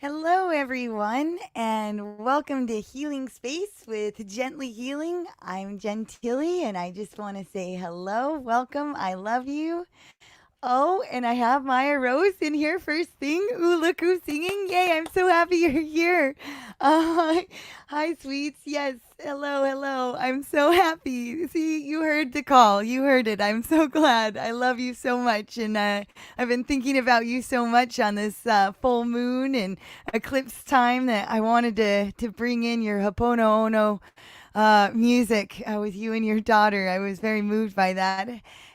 Hello, everyone, and welcome to Healing Space with Gently Healing. I'm Jen Tilley, and I just want to say hello, welcome, I love you. Oh, and I have Maya Rose in here first thing. Ooh, look who's singing. Yay, I'm so happy you're here. Uh, Hi, sweets. Yes, hello, hello. I'm so happy. See, you heard the call. You heard it. I'm so glad. I love you so much. And I've been thinking about you so much on this full moon and eclipse time that I wanted to bring in your Hoponoono music with you and your daughter. I was very moved by that.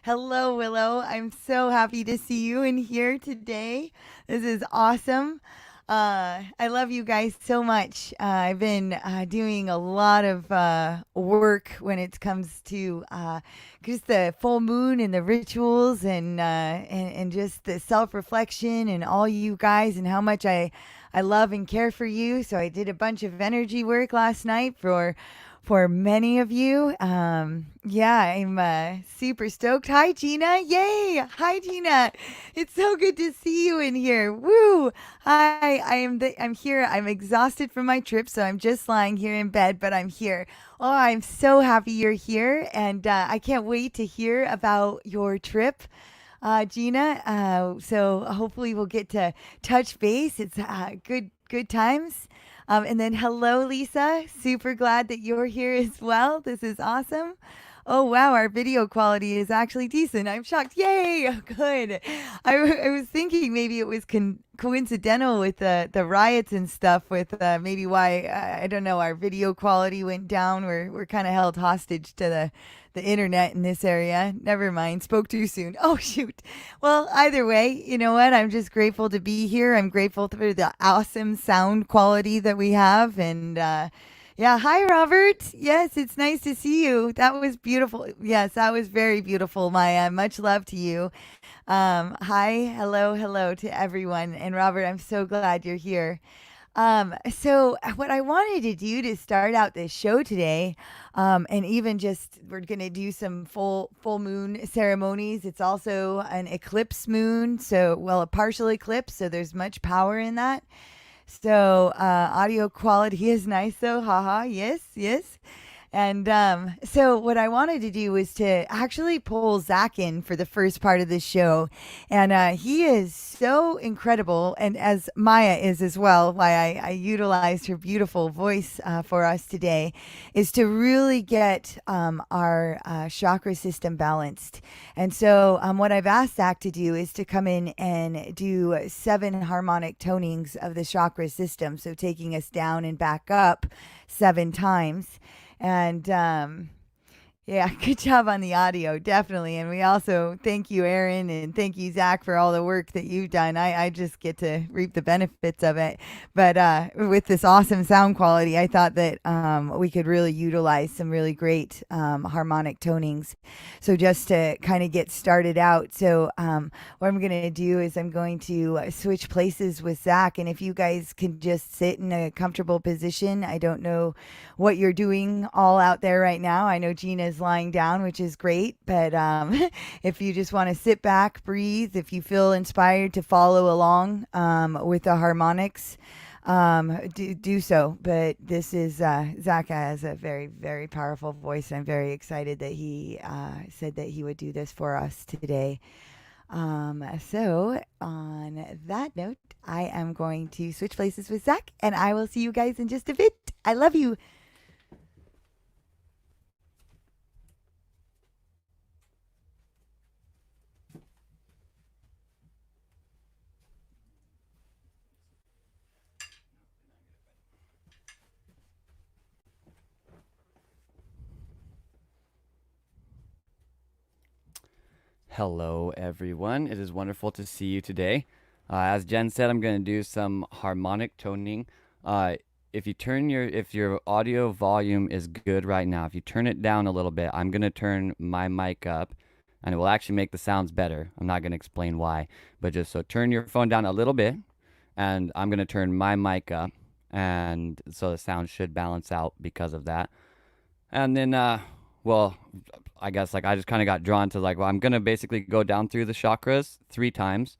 Hello, Willow. I'm so happy to see you in here today. This is awesome. I love you guys so much. I've been doing a lot of work when it comes to just the full moon and the rituals and just the self reflection and all you guys and how much I love and care for you. So I did a bunch of energy work last night for many of you. Yeah, I'm super stoked. Hi, Gina. Yay. Hi, Gina. It's so good to see you in here. Woo. Hi, I'm here. I'm exhausted from my trip, so I'm just lying here in bed, but I'm here. Oh, I'm so happy you're here, and I can't wait to hear about your trip. Gina, so hopefully we'll get to touch base. It's good times. And then hello, Lisa. Super glad that you're here as well. This is awesome. Oh wow, our video quality is actually decent. I'm shocked. Yay! Good. I was thinking maybe it was coincidental with the riots and stuff. With maybe why I don't know. Our video quality went down. We're kind of held hostage to the internet in this area. Never mind. Spoke too soon. Oh shoot. Well, either way, you know what? I'm just grateful to be here. I'm grateful for the awesome sound quality that we have, and yeah, hi Robert. Yes, it's nice to see you. That was beautiful. Yes, that was very beautiful, Maya. Much love to you. Hi, hello to everyone. And Robert, I'm so glad you're here. So what I wanted to do to start out this show today, and even just we're gonna do some full moon ceremonies. It's also an eclipse moon, so well a partial eclipse, so there's much power in that. So audio quality is nice though. Haha. Yes, yes. And so, what I wanted to do was to actually pull Zach in for the first part of the show. And he is so incredible, and as Maya is as well, why I utilized her beautiful voice for us today, is to really get our chakra system balanced. And so, what I've asked Zach to do is to come in and do 7 harmonic tonings of the chakra system. So, taking us down and back up 7 times. And yeah, good job on the audio, definitely. And we also thank you, Aaron, and thank you, Zach, for all the work that you've done. I just get to reap the benefits of it. But with this awesome sound quality, I thought that we could really utilize some really great harmonic tonings. So just to kind of get started out, so what I'm going to do is I'm going to switch places with Zach. And if you guys can just sit in a comfortable position, I don't know what you're doing all out there right now. I know Gina's lying down, which is great. But if you just want to sit back, breathe, if you feel inspired to follow along with the harmonics, do so. But this is Zach has a very, very powerful voice. I'm very excited that he said that he would do this for us today. So on that note, I am going to switch places with Zach, and I will see you guys in just a bit. I love you. Hello, everyone. It is wonderful to see you today. As Jen said, I'm going to do some harmonic toning. If your audio volume is good right now, if you turn it down a little bit, I'm going to turn my mic up, and it will actually make the sounds better. I'm not going to explain why, but just so turn your phone down a little bit, and I'm going to turn my mic up, and so the sound should balance out because of that. And then, well, I guess like I just kind of got drawn to like, well, I'm gonna basically go down through the chakras 3 times,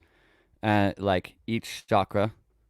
and like each chakra,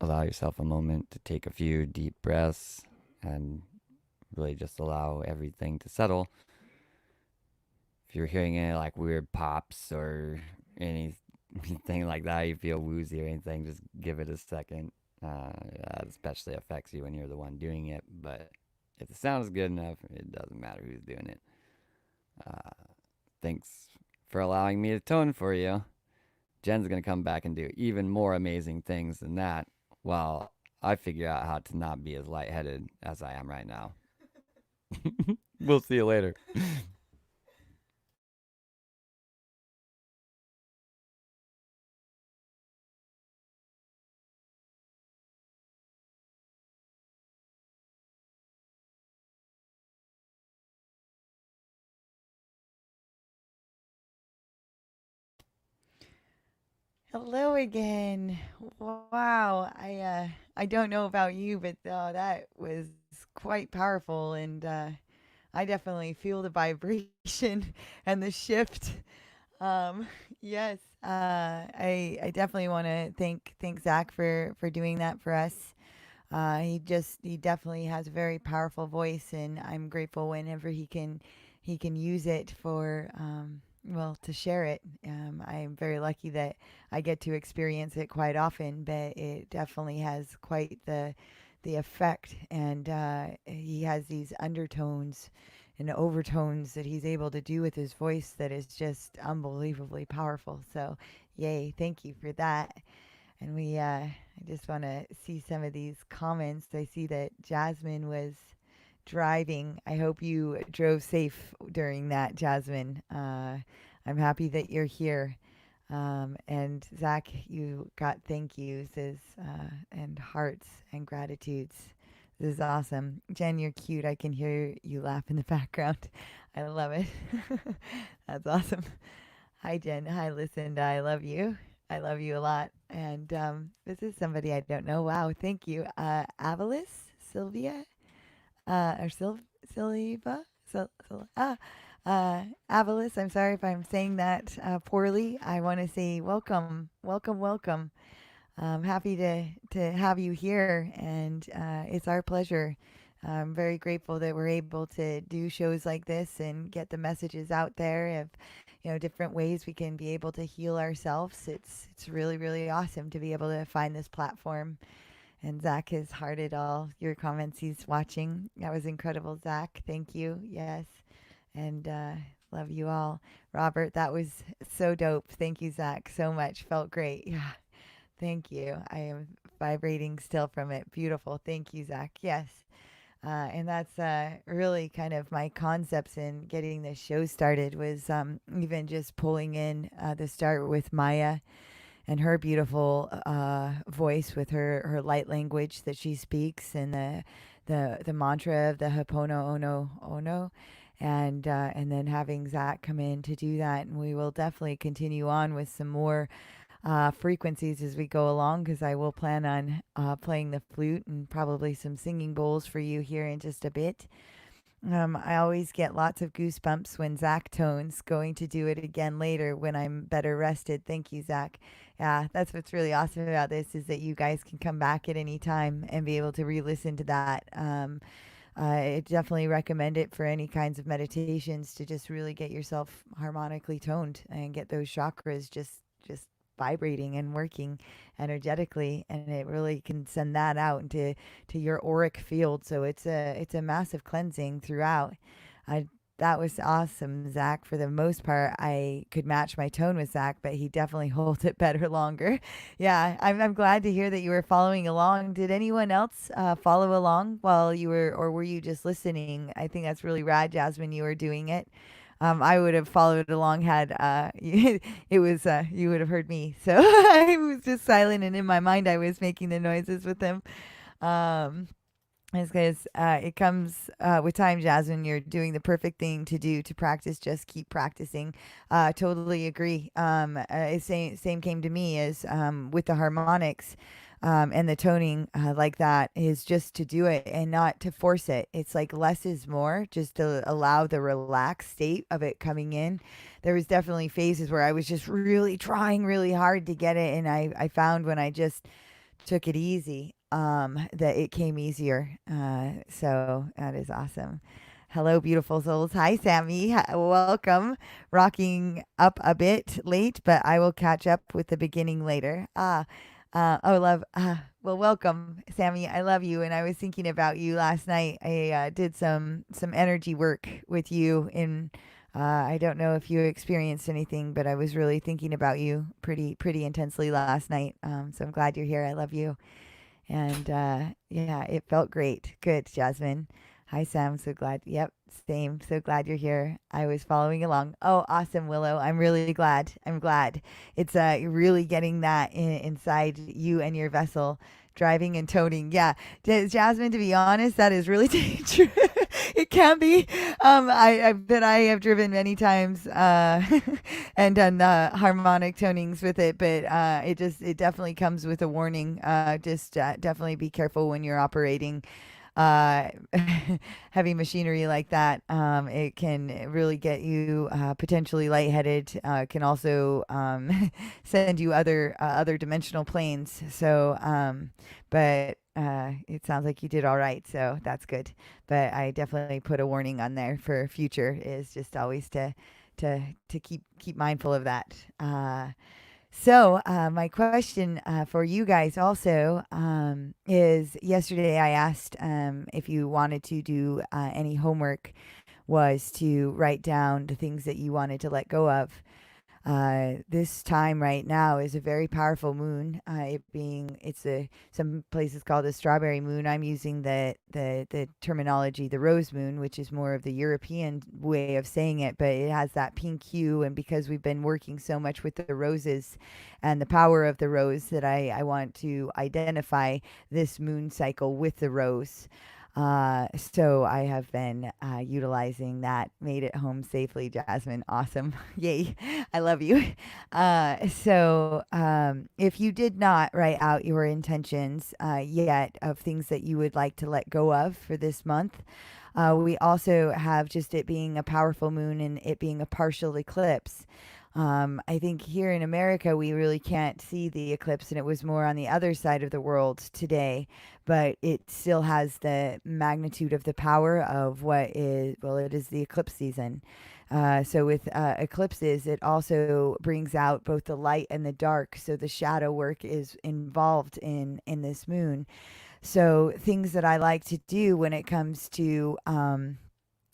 Allow yourself a moment to take a few deep breaths and really just allow everything to settle. If you're hearing any like weird pops or anything like that, you feel woozy or anything, just give it a second. That especially affects you when you're the one doing it, but if the sound is good enough, it doesn't matter who's doing it. Uh, Thanks for allowing me to tone for you. Jen's going to come back and do even more amazing things than that while I figure out how to not be as lightheaded as I am right now. We'll see you later. Hello again. Wow. I don't know about you, but that was quite powerful, and I definitely feel the vibration and the shift. Um, yes. I definitely want to thank Zach for doing that for us. He definitely has a very powerful voice, and I'm grateful whenever he can use it for well, to share it. I am very lucky that I get to experience it quite often, but it definitely has quite the effect, and he has these undertones and overtones that he's able to do with his voice that is just unbelievably powerful. So, yay! Thank you for that. And I just want to see some of these comments. I see that Jasmine was driving. I hope you drove safe during that, Jasmine. I'm happy that you're here. And Zach, you got thank yous and hearts and gratitudes. This is awesome. Jen, you're cute. I can hear you laugh in the background. I love it. That's awesome. Hi, Jen. Hi, Lucinda. I love you. I love you a lot. And this is somebody I don't know. Wow. Thank you. Avalis, Sylvia, or Silva, Avalis. I'm sorry if I'm saying that poorly. I want to say welcome, welcome, welcome. I'm happy to have you here, and it's our pleasure. I'm very grateful that we're able to do shows like this and get the messages out there of, different ways we can be able to heal ourselves. It's really really awesome to be able to find this platform. And Zach has hearted all your comments. He's watching. That was incredible, Zach. Thank you. Yes, and love you all. Robert, that was so dope. Thank you, Zach, so much. Felt great. Yeah. Thank you. I am vibrating still from it. Beautiful. Thank you, Zach. Yes. And that's really kind of my concepts in getting this show started was even just pulling in the start with Maya and her beautiful voice with her light language that she speaks and the mantra of the Hoponoono-guest, and then having Zach come in to do that. And we will definitely continue on with some more frequencies as we go along, because I will plan on playing the flute and probably some singing bowls for you here in just a bit. I always get lots of goosebumps when Zach tones. Going to do it again later when I'm better rested. Thank you, Zach. Yeah, that's what's really awesome about this is that you guys can come back at any time and be able to re-listen to that. I definitely recommend it for any kinds of meditations to just really get yourself harmonically toned and get those chakras just vibrating and working energetically, and it really can send that out into to your auric field. So it's a massive cleansing throughout. I That was awesome, Zach. For the most part, I could match my tone with Zach, but he definitely holds it better longer. Yeah, I'm glad to hear that you were following along. Did anyone else follow along while you were, or were you just listening? I think that's really rad, Jasmine. You were doing it. I would have followed along had it was you would have heard me. So I was just silent, and in my mind, I was making the noises with him. Um, it's because it comes with time, Jasmine. You're doing the perfect thing to do to practice. Just keep practicing. Totally agree. Same came to me as with the harmonics. And the toning like that is just to do it and not to force it. It's like less is more, just to allow the relaxed state of it coming in. There was definitely phases where I was just really trying really hard to get it. And I found when I just took it easy, that it came easier. So that is awesome. Hello, beautiful souls. Hi, Sammy. Welcome. Rocking up a bit late, but I will catch up with the beginning later. Oh, love. Well, welcome, Sammy. I love you, and I was thinking about you last night. I did some energy work with you in. I don't know if you experienced anything, but I was really thinking about you pretty intensely last night. So I'm glad you're here. I love you. And yeah, it felt great. Good, Jasmine. Hi, Sam. So glad. Yep, same. So glad you're here. I was following along. Oh, awesome, Willow. I'm really glad. I'm glad. It's really getting that inside you and your vessel, driving and toning. Yeah, Jasmine. To be honest, that is really true. It can be. I have driven many times and done harmonic tonings with it, but it definitely comes with a warning. Just definitely be careful when you're operating uh, heavy machinery like that. It can really get you potentially lightheaded. Can also send you other dimensional planes. So, but it sounds like you did all right, so that's good. But I definitely put a warning on there for future. Is just always to keep mindful of that. My question for you guys also is yesterday I asked if you wanted to do any homework, was to write down the things that you wanted to let go of. This time right now is a very powerful moon. Some places call it a strawberry moon. I'm using the terminology, the rose moon, which is more of the European way of saying it, but it has that pink hue. And because we've been working so much with the roses and the power of the rose, that I want to identify this moon cycle with the rose. So I have been utilizing that. Made it home safely, Jasmine. Awesome. Yay. I love you. If you did not write out your intentions yet of things that you would like to let go of for this month, we also have just it being a powerful moon and it being a partial eclipse. I think here in America, we really can't see the eclipse, and it was more on the other side of the world today, but it still has the magnitude of the power of what is, well, it is the eclipse season. So with eclipses, it also brings out both the light and the dark. So the shadow work is involved in this moon. So things that I like to do when it comes to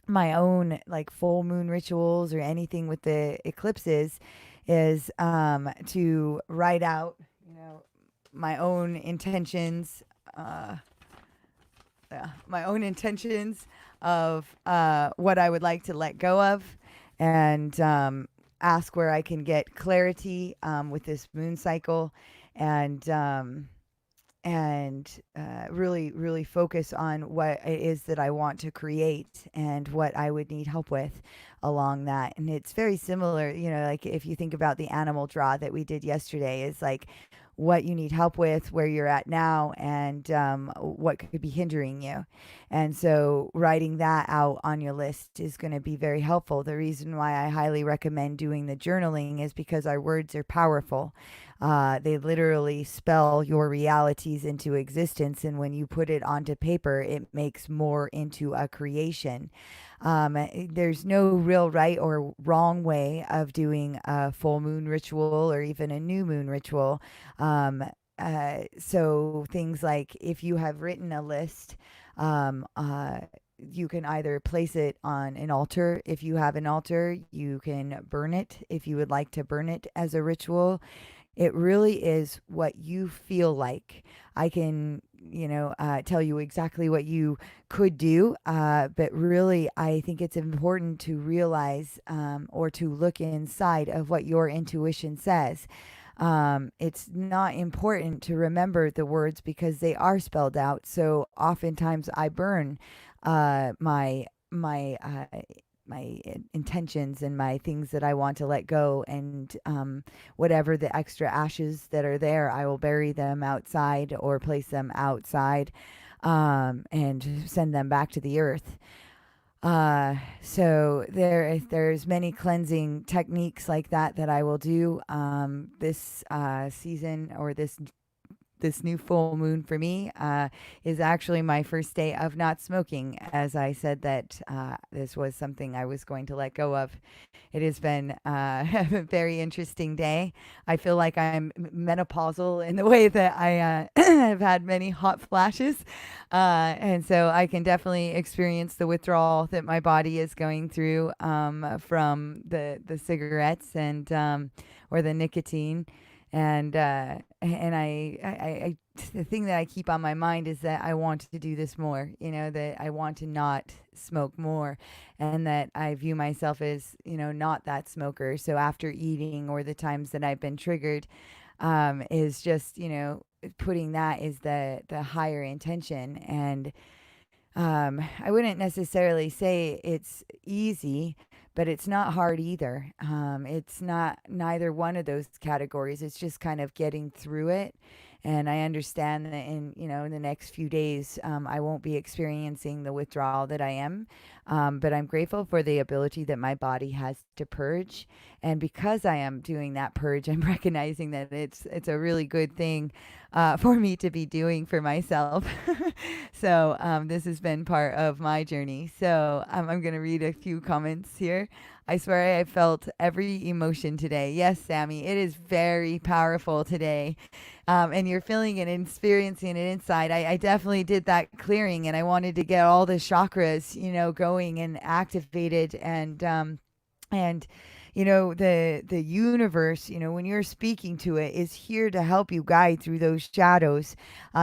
my own like full moon rituals or anything with the eclipses is to write out, my own intentions, uh, my own intentions of what I would like to let go of, and ask where I can get clarity with this moon cycle, and really focus on what it is that I want to create and what I would need help with along that. And it's very similar, like if you think about the animal draw that we did yesterday, is like what you need help with, where you're at now, and what could be hindering you. And so writing that out on your list is going to be very helpful. The reason why I highly recommend doing the journaling is because our words are powerful. They literally spell your realities into existence. And when you put it onto paper, it makes more into a creation. There's no real right or wrong way of doing a full moon ritual or even a new moon ritual. So things like if you have written a list, um, uh, you can either place it on an altar. If you have an altar, you can burn it if you would like to burn it as a ritual. It really is what you feel like. I can, tell you exactly what you could do, but really, I think it's important to realize or to look inside of what your intuition says. It's not important to remember the words because they are spelled out. So oftentimes, I burn my intentions and my things that I want to let go, and whatever the extra ashes that are there, I will bury them outside or place them outside, and send them back to the earth. So there's many cleansing techniques like that that I will do this season, or this new full moon for me is actually my first day of not smoking, as I said that this was something I was going to let go of. It has been a very interesting day. I feel like I'm menopausal in the way that I have had many hot flashes. And so I can definitely experience the withdrawal that my body is going through from the cigarettes and or the nicotine. And the thing that I keep on my mind is that I want to do this more, that I want to not smoke more, and that I view myself as, not that smoker. So after eating, or the times that I've been triggered, is just, putting that is the higher intention. And I wouldn't necessarily say it's easy, but it's not hard either. It's not neither one of those categories. It's just kind of getting through it. And I understand that in the next few days, I won't be experiencing the withdrawal that I am. But I'm grateful for the ability that my body has to purge. And because I am doing that purge, I'm recognizing that it's a really good thing for me to be doing for myself. So this has been part of my journey. So I'm going to read a few comments here. I swear I felt every emotion today. Yes, Sammy, it is very powerful today. And you're feeling it and experiencing it inside. I definitely did that clearing, and I wanted to get all the chakras, going and activated, and the universe, when you're speaking to it, is here to help you guide through those shadows,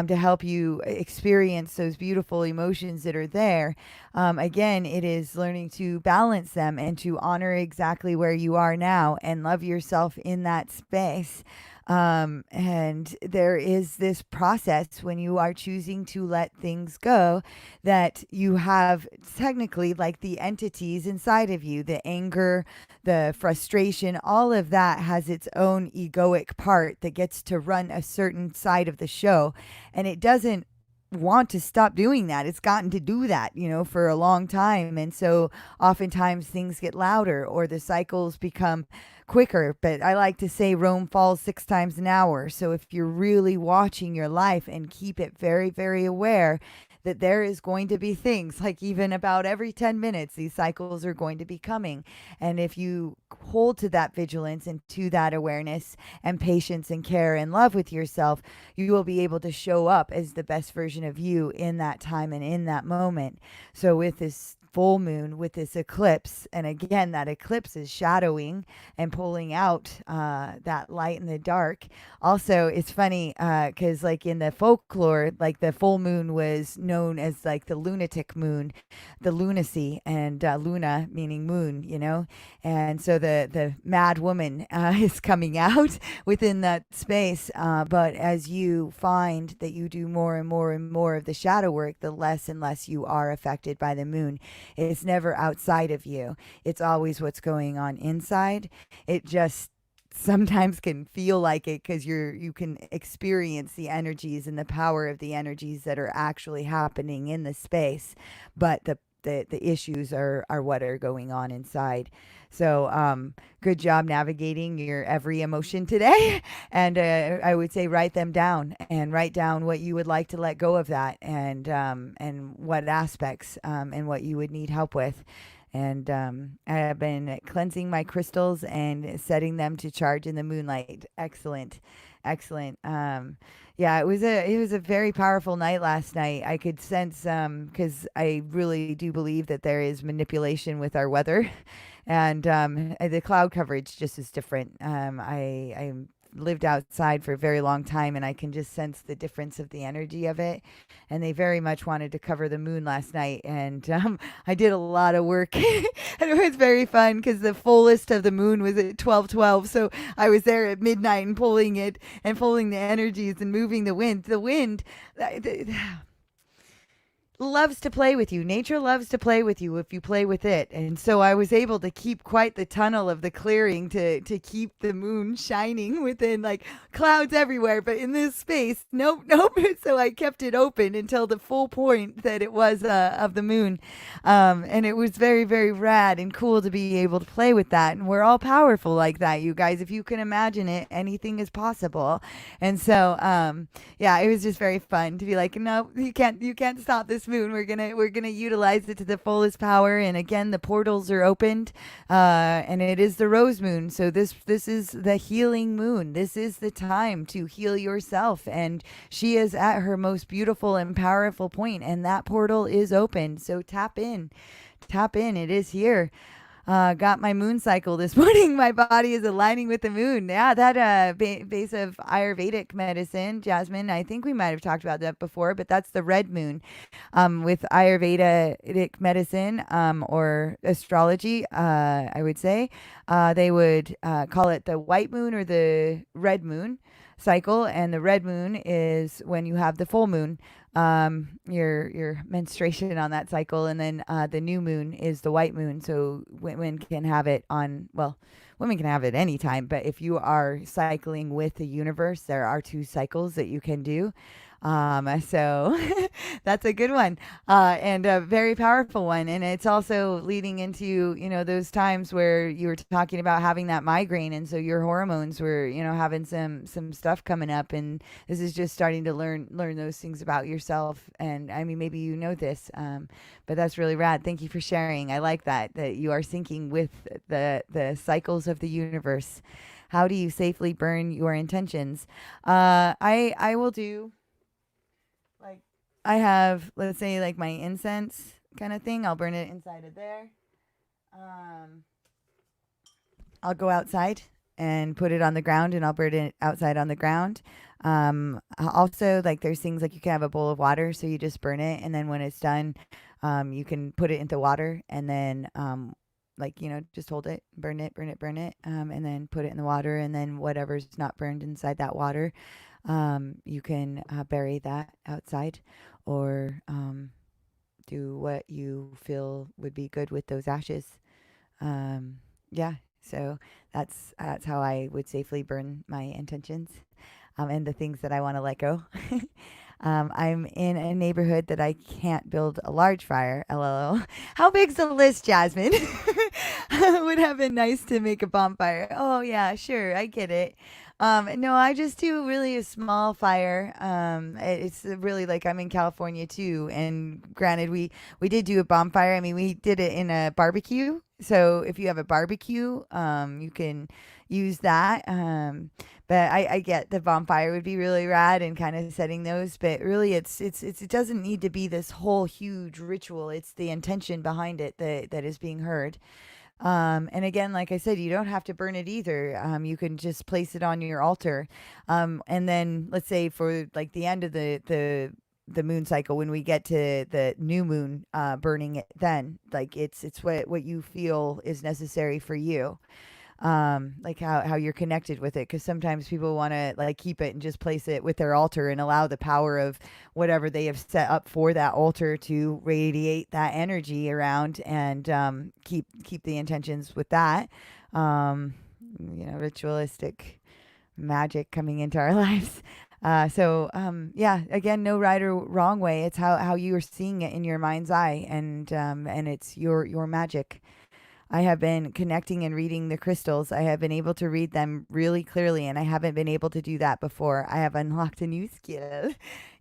to help you experience those beautiful emotions that are there. Again, it is learning to balance them and to honor exactly where you are now and love yourself in that space. And there is this process when you are choosing to let things go, that you have technically, like, the entities inside of you, the anger, the frustration, all of that has its own egoic part that gets to run a certain side of the show. And it doesn't want to stop doing that. It's gotten to do that, for a long time. And so oftentimes things get louder or the cycles become quicker. But I like to say Rome falls 6 times an hour. So if you're really watching your life and keep it very, very aware that there is going to be things like, even about every 10 minutes, these cycles are going to be coming. And if you hold to that vigilance and to that awareness and patience and care and love with yourself, you will be able to show up as the best version of you in that time and in that moment. So with this full moon, with this eclipse, and again, that eclipse is shadowing and pulling out that light in the dark. Also, it's funny because like in the folklore, like the full moon was known as like the lunatic moon, the lunacy, and luna meaning moon, and so the mad woman is coming out within that space. But as you find that you do more and more and more of the shadow work, the less and less you are affected by the moon. It's never outside of you. It's always what's going on inside. It just sometimes can feel like it because you can experience the energies and the power of the energies that are actually happening in the space. But the issues are what are going on inside. So good job navigating your every emotion today. And I would say write them down and write down what you would like to let go of that, and what aspects, and what you would need help with. And I have been cleansing my crystals and setting them to charge in the moonlight. Excellent, excellent. Yeah, it was a very powerful night last night. I could sense, because I really do believe that there is manipulation with our weather, and the cloud coverage just is different. I lived outside for a very long time, and I can just sense the difference of the energy of it. And they very much wanted to cover the moon last night, and I did a lot of work, and it was very fun because the fullest of the moon was at 12:12. So I was there at midnight and pulling it and pulling the energies and moving the wind. The wind. Loves to play with you. Nature loves to play with you if you play with it. And so I was able to keep quite the tunnel of the clearing to keep the moon shining within, like, clouds everywhere, but in this space, nope, nope. So I kept it open until the full point that it was of the moon. And it was very, very rad and cool to be able to play with that. And we're all powerful like that, you guys. If you can imagine it, anything is possible. And so, yeah, it was just very fun to be like, no, you can't stop this moon. We're gonna utilize it to the fullest power. And again, the portals are opened, and it is the rose moon. So this is the healing moon. This is the time to heal yourself, and she is at her most beautiful and powerful point, and that portal is open. So tap in, tap in. It is here. Got my moon cycle this morning. My body is aligning with the moon. Yeah, that base of Ayurvedic medicine, Jasmine. I think we might have talked about that before, but that's the red moon. With Ayurvedic medicine, or astrology, I would say, they would call it the white moon or the red moon cycle. And the red moon is when you have the full moon, your menstruation on that cycle. And then the new moon is the white moon. So women can have it on, well, women can have it anytime, but if you are cycling with the universe, there are 2 cycles that you can do. So that's a good one, and a very powerful one. And it's also leading into, those times where you were talking about having that migraine. And so your hormones were, having some stuff coming up. And this is just starting to learn those things about yourself. And I mean, maybe this, but that's really rad. Thank you for sharing. I like that you are syncing with the cycles of the universe. How do you safely burn your intentions? I will do, like, I have, let's say, like, my incense kind of thing. I'll burn it inside of there. I'll go outside and put it on the ground, and I'll burn it outside on the ground. Also, like, there's things like you can have a bowl of water, so you just burn it, and then when it's done, you can put it into water, and then like, just hold it, burn it, and then put it in the water, and then whatever's not burned inside that water, you can bury that outside, or do what you feel would be good with those ashes. Yeah, so that's how I would safely burn my intentions, and the things that I want to let go. I'm in a neighborhood that I can't build a large fire. LOL. How big's the list, Jasmine? Would have been nice to make a bonfire. Oh yeah, sure, I get it. No, I just do really a small fire. It's really, like, I'm in California too, and granted, we did do a bonfire. I mean, we did it in a barbecue. So if you have a barbecue, you can use that. But I get the bonfire would be really rad, and kind of setting those. But really, it doesn't need to be this whole huge ritual. It's the intention behind it that is being heard. And again, like I said, you don't have to burn it either. You can just place it on your altar. And then, let's say, for, like, the end of the moon cycle, when we get to the new moon, burning it then, like, it's what you feel is necessary for you. Like, how you're connected with it, because sometimes people want to, like, keep it and just place it with their altar and allow the power of whatever they have set up for that altar to radiate that energy around, and keep the intentions with that. Ritualistic magic coming into our lives. Yeah, again, no right or wrong way. It's how you are seeing it in your mind's eye, and it's your magic. I have been connecting and reading the crystals. I have been able to read them really clearly, and I haven't been able to do that before. I have unlocked a new skill.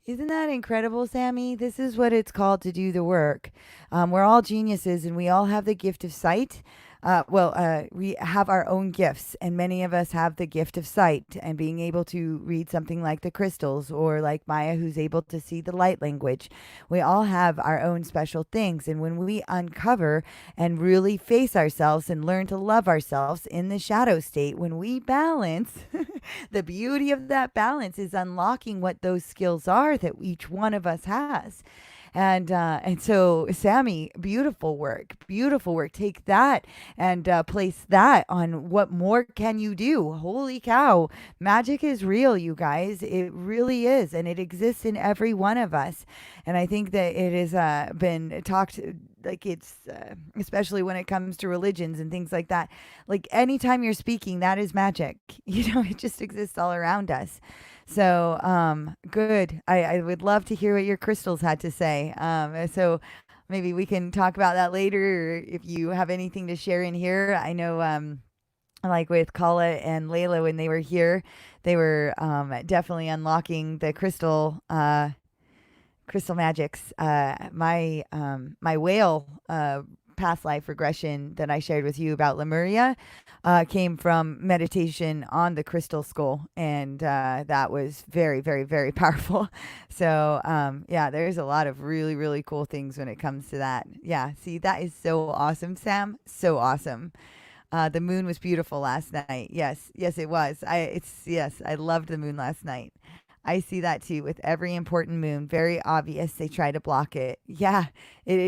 Isn't that incredible, Sammy? This is what it's called to do the work. We're all geniuses, and we all have the gift of sight. We have our own gifts, and many of us have the gift of sight and being able to read something like the crystals, or like Maya, who's able to see the light language. We all have our own special things, and when we uncover and really face ourselves and learn to love ourselves in the shadow state, when we balance, the beauty of that balance is unlocking what those skills are that each one of us has. And so, Sammy, beautiful work, beautiful work. Take that and place that on what more can you do? Holy cow, magic is real, you guys. It really is, and it exists in every one of us. And I think that it has been talked like it's especially when it comes to religions and things like that. Like anytime you're speaking, that is magic. You know, it just exists all around us. So, good. I would love to hear what your crystals had to say. So maybe we can talk about that later, or if you have anything to share in here. I know, like with Kala and Layla, when they were here, they were definitely unlocking the crystal magics. My whale past life regression that I shared with you about Lemuria came from meditation on the crystal skull, and that was very, very, very powerful. So yeah, there's a lot of really, really cool things when it comes to that. Yeah, see, that is so awesome, Sam. So awesome. The moon was beautiful last night. Yes, yes, it was. Yes, I loved the moon last night. I see that too with every important moon. Very obvious. They try to block it. Yeah, it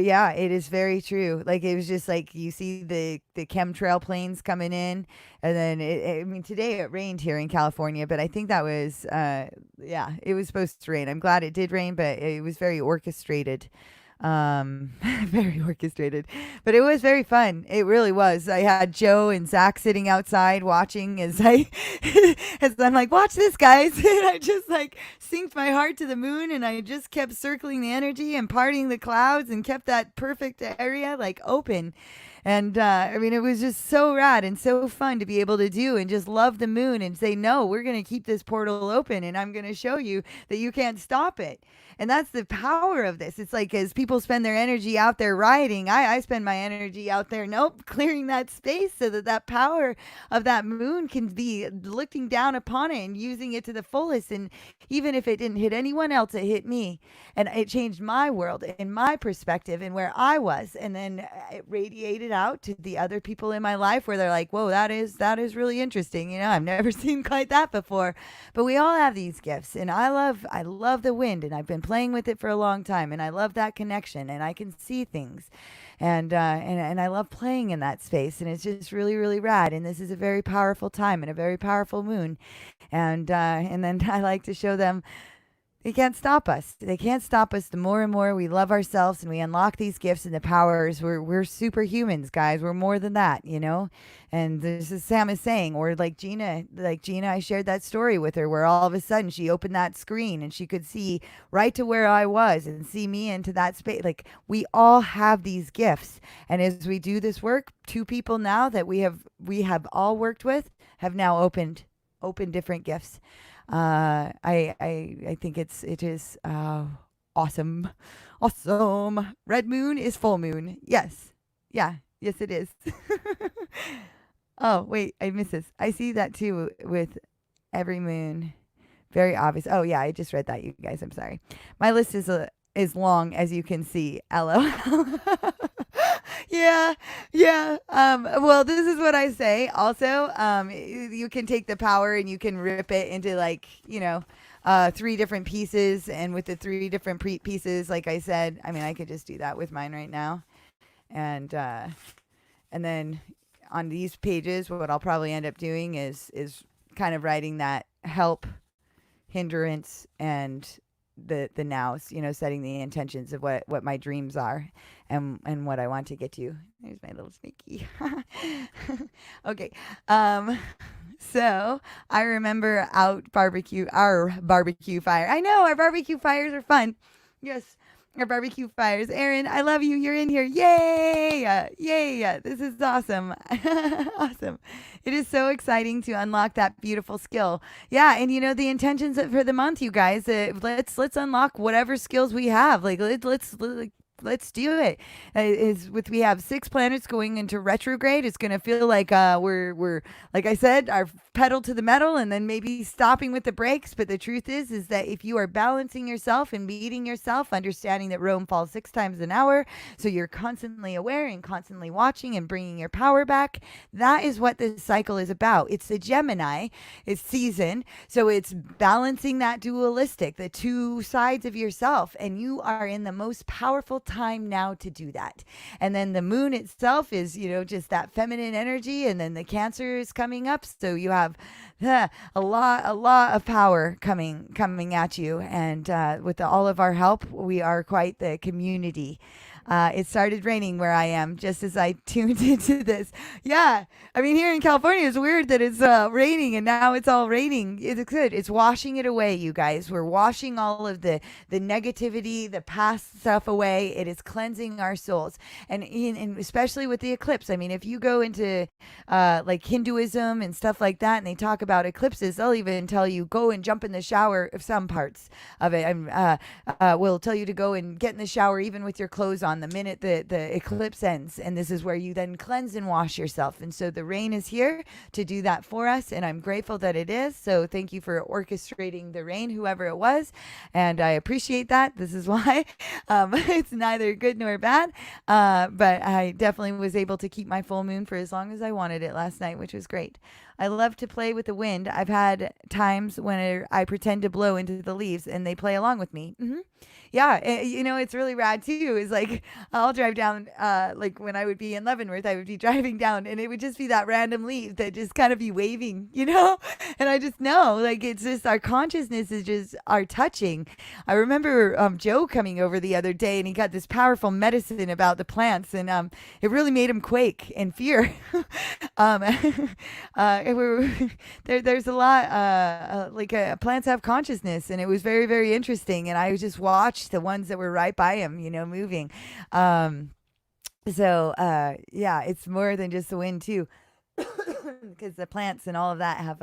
is very true. Like it was just like you see the chemtrail planes coming in, and then I mean today it rained here in California, but I think that was yeah, it was supposed to rain. I'm glad it did rain, but it was very orchestrated. Very orchestrated, but it was very fun. It really was. I had Joe and Zach sitting outside watching as as I'm like, watch this, guys. And I just like synced my heart to the moon, and I just kept circling the energy and parting the clouds and kept that perfect area like open. And I mean, it was just so rad and so fun to be able to do and just love the moon and say, no, we're going to keep this portal open, and I'm going to show you that you can't stop it. And that's the power of this. It's like as people spend their energy out there rioting, I spend my energy out there, nope, clearing that space so that that power of that moon can be looking down upon it and using it to the fullest. And even if it didn't hit anyone else, it hit me. And it changed my world and my perspective and where I was. And then it radiated out to the other people in my life where they're like, whoa, that is really interesting. You know, I've never seen quite that before. But we all have these gifts. And I love the wind, and I've been playing with it for a long time, and I love that connection, and I can see things, and I love playing in that space, and it's just really, really rad. And this is a very powerful time and a very powerful moon, and then I like to show them they can't stop us. They can't stop us. The more and more we love ourselves and we unlock these gifts and the powers, we're superhumans, guys. We're more than that, you know. And this is Sam is saying, or like Gina, I shared that story with her where all of a sudden she opened that screen and she could see right to where I was and see me into that space. Like we all have these gifts, and as we do this work, two people now that we have all worked with have now opened different gifts. I think it is awesome, awesome. Red moon is full moon. Yes, yeah, yes it is. Oh wait, I missed this. I see that too with every moon. Very obvious. Oh yeah, I just read that, you guys. I'm sorry. My list is long, as you can see. LOL. Yeah, yeah. Well, this is what I say. Also, you can take the power and you can rip it into like, you know, three different pieces. And with the three different pieces, like I said, I mean, I could just do that with mine right now. And then on these pages, what I'll probably end up doing is kind of writing that help, hindrance, and the nows, you know, setting the intentions of what my dreams are and what I want to get to. There's my little sneaky. Okay. So I remember our barbecue fire. I know our barbecue fires are fun. Yes, our barbecue fires. Aaron, I love you. You're in here. Yay! Yay! This is awesome. Awesome. It is so exciting to unlock that beautiful skill. Yeah, and the intentions for the month, you guys. Let's unlock whatever skills we have. Like let's do it. Is with we have 6 planets going into retrograde. It's gonna feel like we're like I said, our pedal to the metal, and then maybe stopping with the brakes. But the truth is that if you are balancing yourself and meeting yourself, understanding that Rome falls 6 times an hour, so you're constantly aware and constantly watching and bringing your power back. That is what this cycle is about. It's the Gemini, it's season, so it's balancing that dualistic, the two sides of yourself, and you are in the most powerful time now to do that. And then the moon itself is, just that feminine energy, and then the Cancer is coming up, so you have a lot of power coming at you. And with all of our help, we are quite the community. It started raining where I am just as I tuned into this. Yeah, I mean, here in California, it's weird that it's raining, and now it's all raining. It's good. It's washing it away, you guys. We're washing all of the negativity, the past stuff away. It is cleansing our souls, and especially with the eclipse. I mean, if you go into like Hinduism and stuff like that, and they talk about eclipses, they'll even tell you go and jump in the shower. Of some parts of it, will tell you to go and get in the shower even with your clothes on the minute the eclipse ends. And this is where you then cleanse and wash yourself. And so the rain is here to do that for us. And I'm grateful that it is. So thank you for orchestrating the rain, whoever it was. And I appreciate that. This is why it's neither good nor bad. But I definitely was able to keep my full moon for as long as I wanted it last night, which was great. I love to play with the wind. I've had times when I pretend to blow into the leaves and they play along with me. Yeah, it's really rad too. Is like I'll drive down, like when I would be in Leavenworth, I would be driving down, and it would just be that random leaf that just kind of be waving, and I just know, like it's just our consciousness is just our touching. I remember Joe coming over the other day, and he got this powerful medicine about the plants, and it really made him quake in fear. And there's a lot, plants have consciousness, and it was very, very interesting, and I just watched the ones that were right by him, moving. Yeah, it's more than just the wind too, because the plants and all of that have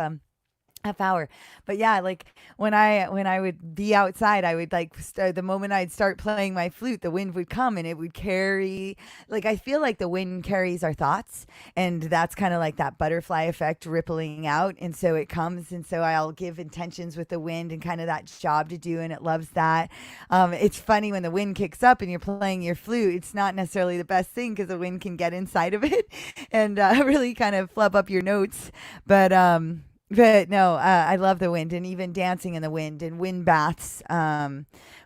power. But yeah, like when I would be outside, I would like start the moment I'd start playing my flute, the wind would come and it would carry, like I feel like the wind carries our thoughts, and that's kind of like that butterfly effect rippling out, and so it comes, and so I'll give intentions with the wind and kind of that job to do, and it loves that. It's funny when the wind kicks up and you're playing your flute, it's not necessarily the best thing because the wind can get inside of it and really kind of flub up your notes. But no, I love the wind, and even dancing in the wind and wind baths,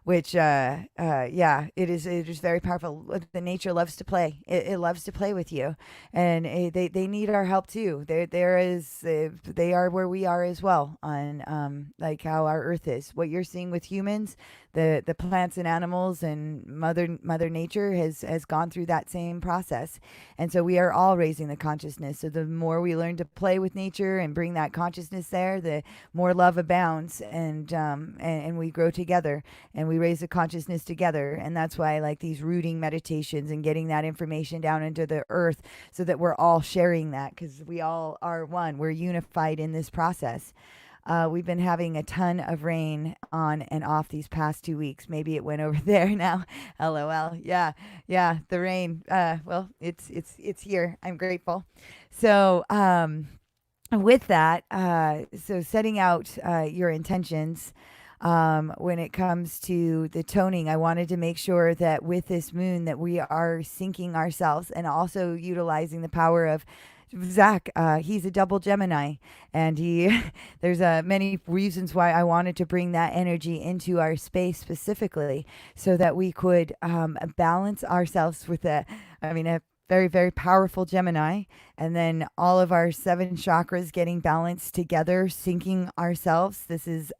which, yeah, it is very powerful. The nature loves to play. It loves to play with you, and they need our help too. They are where we are as well on like how our Earth is. What you're seeing with humans, the plants and animals and mother nature has gone through that same process, and so we are all raising the consciousness. So the more we learn to play with nature and bring that consciousness there, the more love abounds, and we grow together, and we raise the consciousness together. And that's why I like these rooting meditations and getting that information down into the earth, so that we're all sharing that, because we all are one. We're unified in this process. We've been having a ton of rain on and off these past 2 weeks. Maybe it went over there now. LOL. Yeah, the rain. Well, it's here. I'm grateful. So with that, so setting out your intentions. When it comes to the toning, I wanted to make sure that with this moon that we are syncing ourselves, and also utilizing the power of Zach. He's a double Gemini, and there's many reasons why I wanted to bring that energy into our space specifically, so that we could balance ourselves with a very, very powerful Gemini, and then all of our 7 chakras getting balanced together, syncing ourselves. This is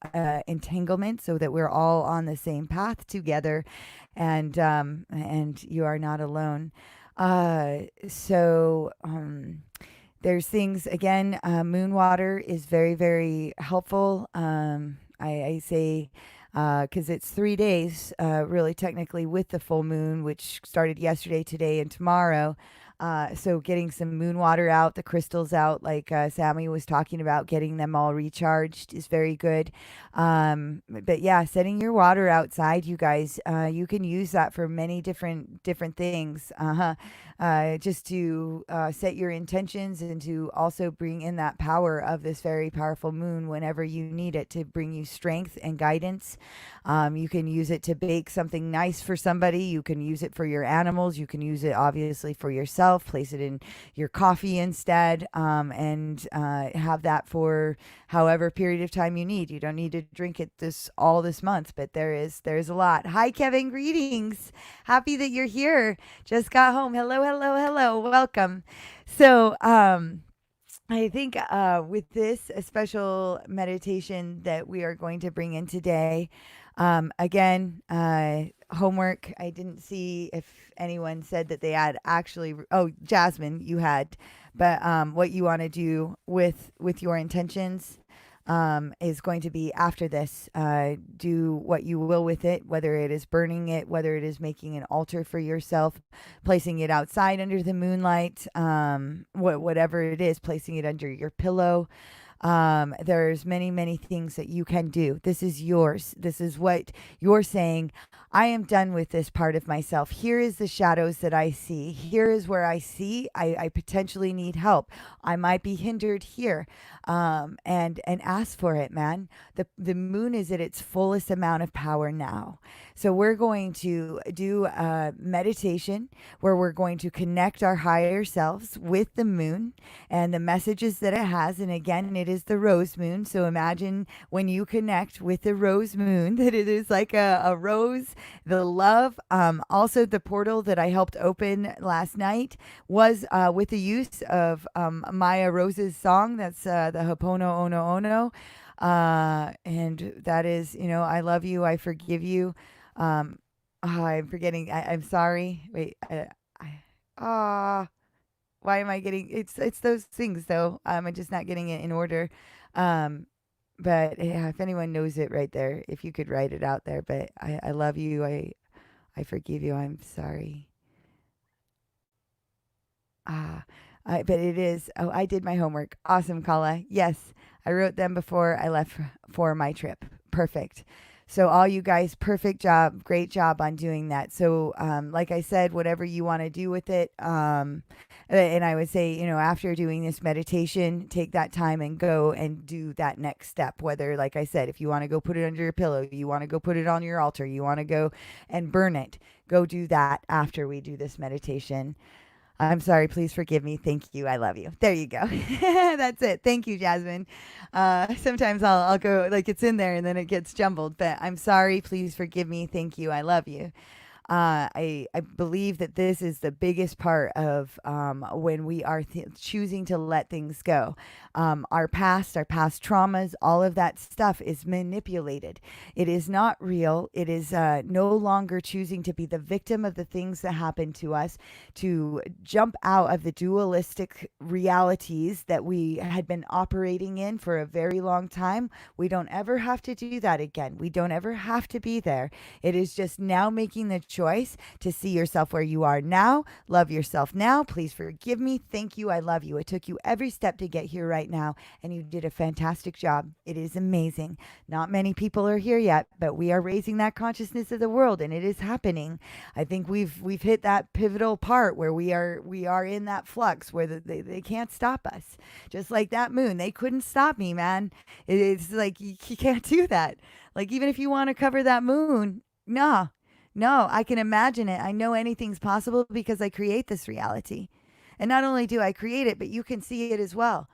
entanglement, so that we're all on the same path together, and you are not alone. So there's things, again, moon water is very, very helpful. I say, because it's 3 days, really technically, with the full moon, which started yesterday, today, and tomorrow. So getting some moon water out, the crystals out, like Sammy was talking about, getting them all recharged is very good. But yeah, setting your water outside, you guys, you can use that for many different things. Just to set your intentions and to also bring in that power of this very powerful moon whenever you need it to bring you strength and guidance. You can use it to bake something nice for somebody. You can use it for your animals. You can use it obviously for yourself. Place it in your coffee instead, and have that for however period of time you need. You don't need to drink it all this month, but there's a lot. Hi, Kevin. Greetings. Happy that you're here. Just got home. Hello, hello, hello. Welcome. So, I think with this, a special meditation that we are going to bring in today, again, homework. I didn't see if anyone said that they had actually. Oh, Jasmine, you had, but what you want to do with your intentions is going to be after this. Do what you will with it, whether it is burning it, whether it is making an altar for yourself, placing it outside under the moonlight, whatever it is, placing it under your pillow. There's many things that you can do. This is yours. This is what you're saying. I am done with this part of myself. Here is the shadows that I see. Here is where I see I potentially need help. I might be hindered here. And ask for it, man. The moon is at its fullest amount of power now. So we're going to do a meditation where we're going to connect our higher selves with the moon and the messages that it has. And again, it is the rose moon. So imagine when you connect with the rose moon that it is like a rose, the love. Also, the portal that I helped open last night was with the use of Maya Rose's song. That's the Hoponoono-guest. And that is, I love you, I forgive you. I'm forgetting. I'm sorry. Wait. Why am I getting? It's those things though. I'm just not getting it in order. Um, but yeah, if anyone knows it right there, if you could write it out there. But I love you. I forgive you. I'm sorry. Ah, but it is. Oh, I did my homework. Awesome, Kala. Yes, I wrote them before I left for my trip. Perfect. So all you guys, perfect job, great job on doing that. So, like I said, whatever you want to do with it, and I would say, after doing this meditation, take that time and go and do that next step. Whether, like I said, if you want to go put it under your pillow, you want to go put it on your altar, you want to go and burn it, go do that after we do this meditation. I'm sorry. Please forgive me. Thank you. I love you. There you go. That's it. Thank you, Jasmine. Sometimes I'll go like it's in there and then it gets jumbled, but I'm sorry. Please forgive me. Thank you. I love you. I believe that this is the biggest part of when we are choosing to let things go. Our past traumas, all of that stuff is manipulated. It is not real. It is no longer choosing to be the victim of the things that happen to us, to jump out of the dualistic realities that we had been operating in for a very long time. We don't ever have to do that again. We don't ever have to be there. It is just now making the choice to see yourself where you are now, love yourself now. Please forgive me. Thank you. I love you. It took you every step to get here right now, and you did a fantastic job. It is amazing. Not many people are here yet, but we are raising that consciousness of the world, and it is happening. I think we've hit that pivotal part where we are in that flux where they can't stop us. Just like that moon, they couldn't stop me, man. It's like you can't do that. Like even if you want to cover that moon, nah. No, I can imagine it. I know anything's possible because I create this reality. And not only do I create it, but you can see it as well.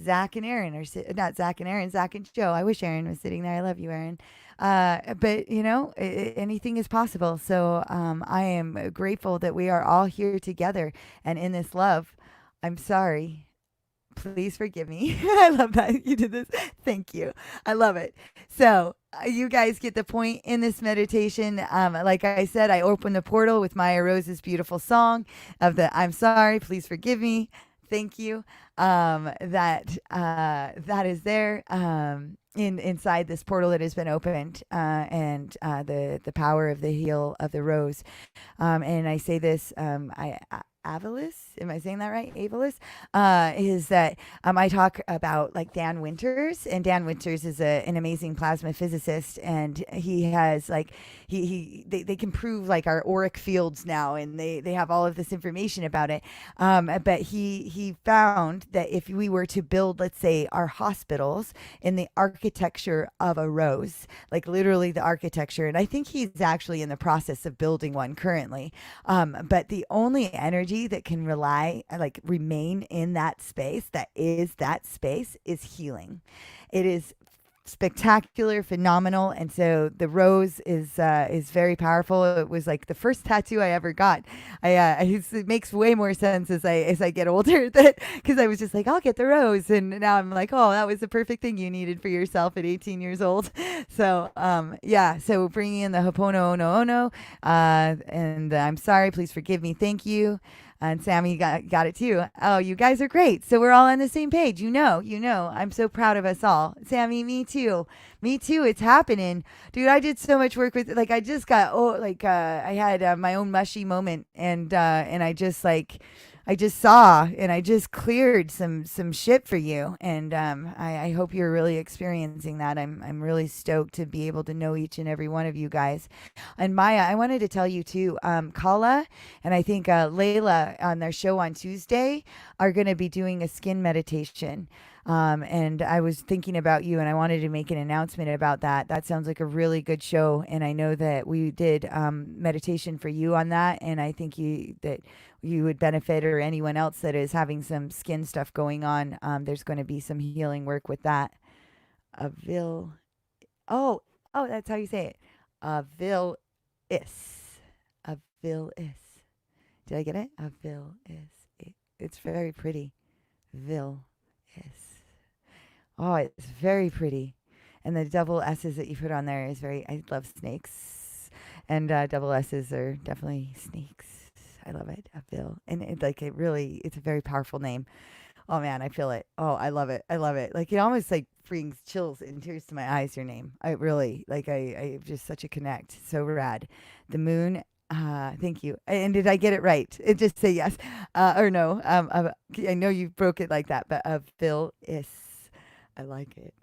Zach and Aaron are not Zach and Aaron, Zach and Joe. I wish Aaron was sitting there. I love you, Aaron. But anything is possible. So I am grateful that we are all here together and in this love. I'm sorry. Please forgive me. I love that you did this. Thank you. I love it. So you guys get the point in this meditation. Like I said, I opened the portal with Maya Rose's beautiful song of the I'm sorry, please forgive me. Thank you. That is there. Inside this portal that has been opened, and the power of the heel of the rose. And I say this, Avalis, am I saying that right? Avalis, is that I talk about like Dan Winters, and Dan Winters is an amazing plasma physicist, and he has like they can prove like our auric fields now, and they have all of this information about it. But he found that if we were to build, let's say, our hospitals in the architecture of a rose, like literally the architecture, and I think he's actually in the process of building one currently. But the only energy that can remain in that space is healing. It is spectacular, phenomenal, and so the rose is very powerful. It was like the first tattoo I ever got. It makes way more sense as I get older, that because I was just like, I'll get the rose, and now I'm like, oh, that was the perfect thing you needed for yourself at 18 years old. So yeah, so bringing in the Hoponoono-guest, and I'm sorry, please forgive me, thank you. And Sammy got it too. Oh, you guys are great. So we're all on the same page. I'm so proud of us all. Sammy, me too. Me too. It's happening. Dude, I did so much work with, like, I just got, I had my own mushy moment, and I just saw and I just cleared some shit for you, and I hope you're really experiencing that. I'm really stoked to be able to know each and every one of you guys. And Maya, I wanted to tell you too, Kala and I think Layla on their show on Tuesday are going to be doing a skin meditation. And I was thinking about you, and I wanted to make an announcement about that. That sounds like a really good show, and I know that we did meditation for you on that, and I think that you would benefit, or anyone else that is having some skin stuff going on. There's going to be some healing work with that. Avil, oh, that's how you say it. Avil is. Avil is. Did I get it? Avil is. It's very pretty. Vil is. Oh, it's very pretty. And the double S's that you put on there is very, I love snakes. And double S's are definitely snakes. I love it. Avil. And it's a very powerful name. Oh man, I feel it. Oh, I love it. I love it. Like, it almost like brings chills and tears to my eyes, your name. I really, I have just such a connect. So rad. The moon. Thank you. And did I get it right? It just say yes, or no. I know you broke it like that, but Avil is. I like it.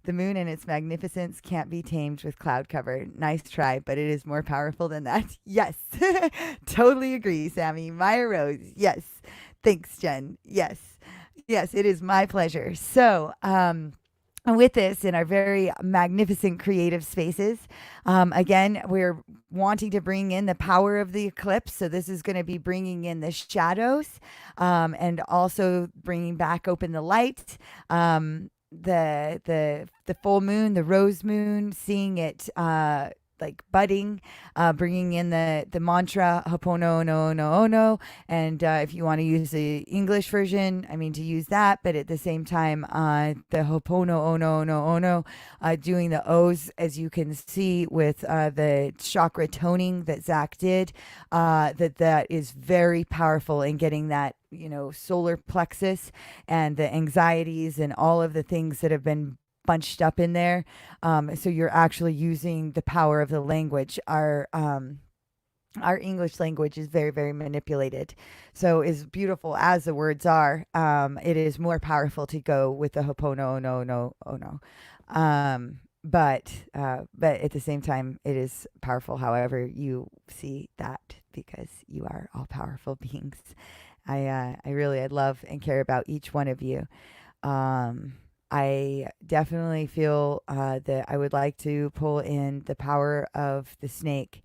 The moon and its magnificence can't be tamed with cloud cover. Nice try, but it is more powerful than that. Yes. Totally agree, Sammy. Maya Rose. Yes. Thanks, Jen. Yes. Yes, it is my pleasure. So, with this in our very magnificent creative spaces, again, we're wanting to bring in the power of the eclipse. So this is going to be bringing in the shadows, and also bringing back open the light. The full moon, the rose moon, seeing it like budding, bringing in the mantra Hoponoono-guest, and if you want to use the English version, I mean, to use that, but at the same time, the Hoponoono-guest, doing the O's, as you can see with the ChakraToning that Zach did, that is very powerful in getting that, solar plexus and the anxieties and all of the things that have been bunched up in there. So you're actually using the power of the language. Our English language is very, very manipulated. So as beautiful as the words are, it is more powerful to go with the Hoponoono-guest. But at the same time, it is powerful however you see that, because you are all powerful beings. I love and care about each one of you. I definitely feel that I would like to pull in the power of the snake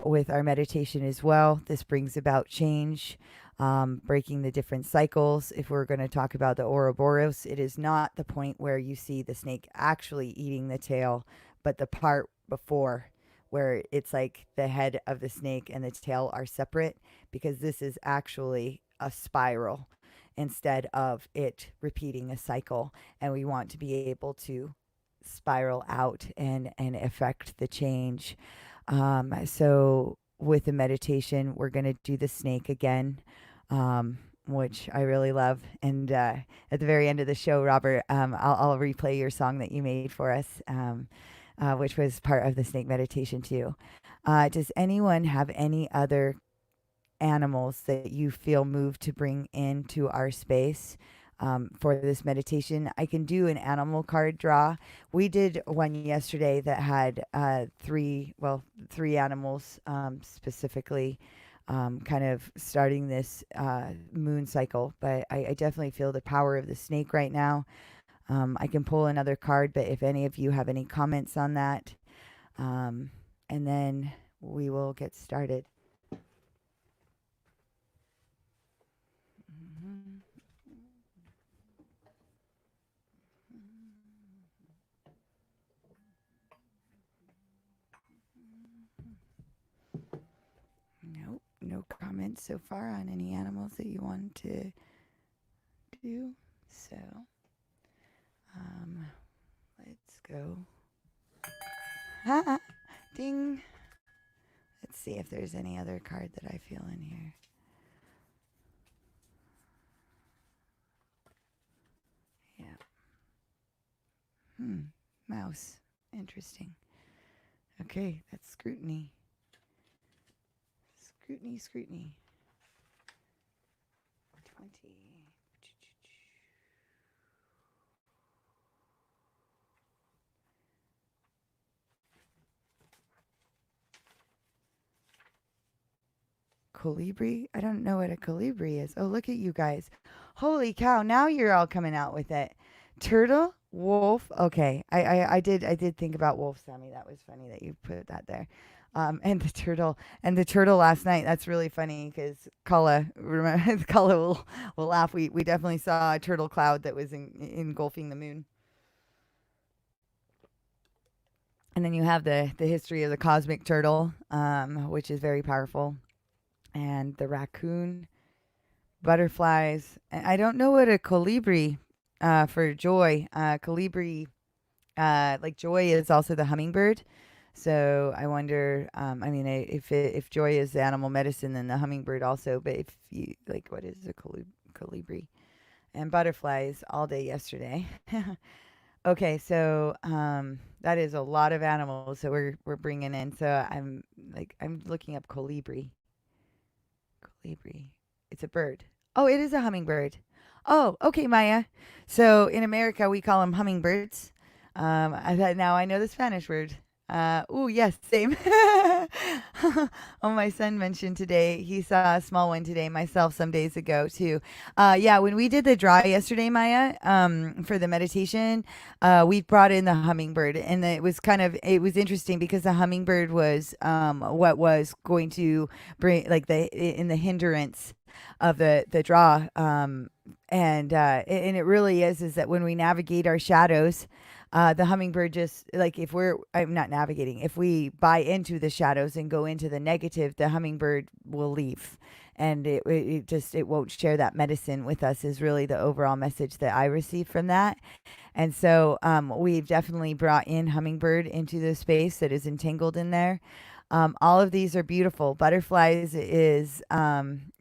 with our meditation as well. This brings about change, breaking the different cycles. If we're going to talk about the Ouroboros, it is not the point where you see the snake actually eating the tail, but the part before, where it's like the head of the snake and the tail are separate, because this is actually a spiral instead of it repeating a cycle. And we want to be able to spiral out and affect the change. So with the meditation, we're going to do the snake again. which I really love. And at the very end of the show, Robert, I'll replay your song that you made for us, which was part of the snake meditation too. Does anyone have any other animals that you feel moved to bring into our space for this meditation? I can do an animal card draw. We did one yesterday that had three animals specifically, kind of starting this moon cycle. But I definitely feel the power of the snake right now. I can pull another card, but if any of you have any comments on that, and then we will get started. Nope, no comments so far on any animals that you want to do. So, let's go. Ding. Let's see if there's any other card that I feel in here. Yeah. Mouse. Interesting. Okay, that's scrutiny. Scrutiny. 20. Colibri? I don't know what a colibri is. Oh, look at you guys. Holy cow, now you're all coming out with it. Turtle, wolf. Okay. I did think about wolf, Sammy. That was funny that you put that there. And the turtle last night. That's really funny because Kala, remember, Kala will laugh. We definitely saw a turtle cloud that was engulfing the moon. And then you have the history of the cosmic turtle, which is very powerful, and the raccoon, butterflies. And I don't know what a colibri for joy. Colibri, like joy, is also the hummingbird. So I wonder. I mean, if joy is the animal medicine, then the hummingbird also. But if you like, what is a colibri? And butterflies all day yesterday. Okay, so that is a lot of animals that we're bringing in. So I'm looking up colibri. Colibri. It's a bird. Oh, it is a hummingbird. Oh, okay, Maya. So in America, we call them hummingbirds. Now I know the Spanish word. Oh, yes, same. Oh, my son mentioned today he saw a small one today. Myself some days ago too. Yeah, when we did the draw yesterday, Maya, for the meditation, we brought in the hummingbird, and it was interesting because the hummingbird was what was going to bring like in the hindrance of the draw. And it really is that when we navigate our shadows, the hummingbird just like I'm not navigating. If we buy into the shadows and go into the negative, the hummingbird will leave, and it won't share that medicine with us. Is really the overall message that I received from that. And so we've definitely brought in hummingbird into the space that is entangled in there. All of these are beautiful. Butterflies is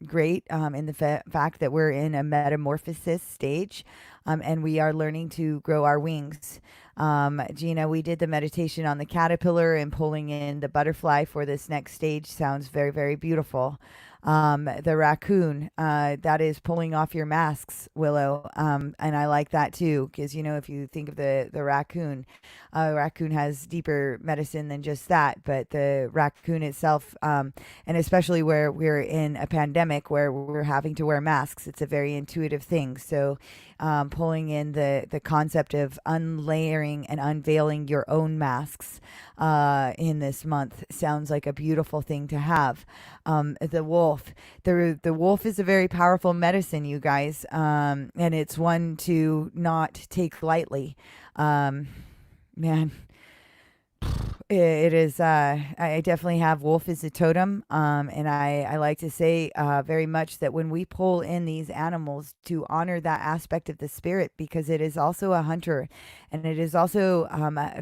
great in the fact that we're in a metamorphosis stage, and we are learning to grow our wings. Gina, we did the meditation on the caterpillar, and pulling in the butterfly for this next stage sounds very, very beautiful. The raccoon, that is pulling off your masks, Willow. And I like that too, because, if you think of the raccoon, raccoon has deeper medicine than just that. But the raccoon itself, and especially where we're in a pandemic where we're having to wear masks, it's a very intuitive thing. So pulling in the concept of unlayering and unveiling your own masks in this month sounds like a beautiful thing to have. The wolf. The wolf is a very powerful medicine, you guys, and it's one to not take lightly. Man, It is. I definitely have wolf as a totem, and I like to say very much that when we pull in these animals to honor that aspect of the spirit, because it is also a hunter, and it is also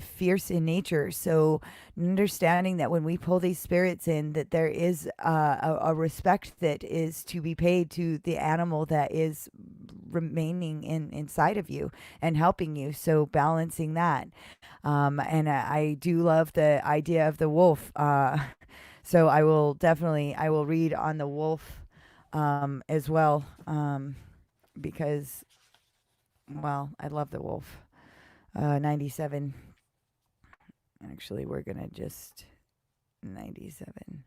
fierce in nature. So understanding that when we pull these spirits in, that there is a respect that is to be paid to the animal that is remaining inside of you and helping you. So balancing that. And I do love the idea of the wolf. So I will read on the wolf as well, because, well, I love the wolf. 97. Actually, we're going to just 97.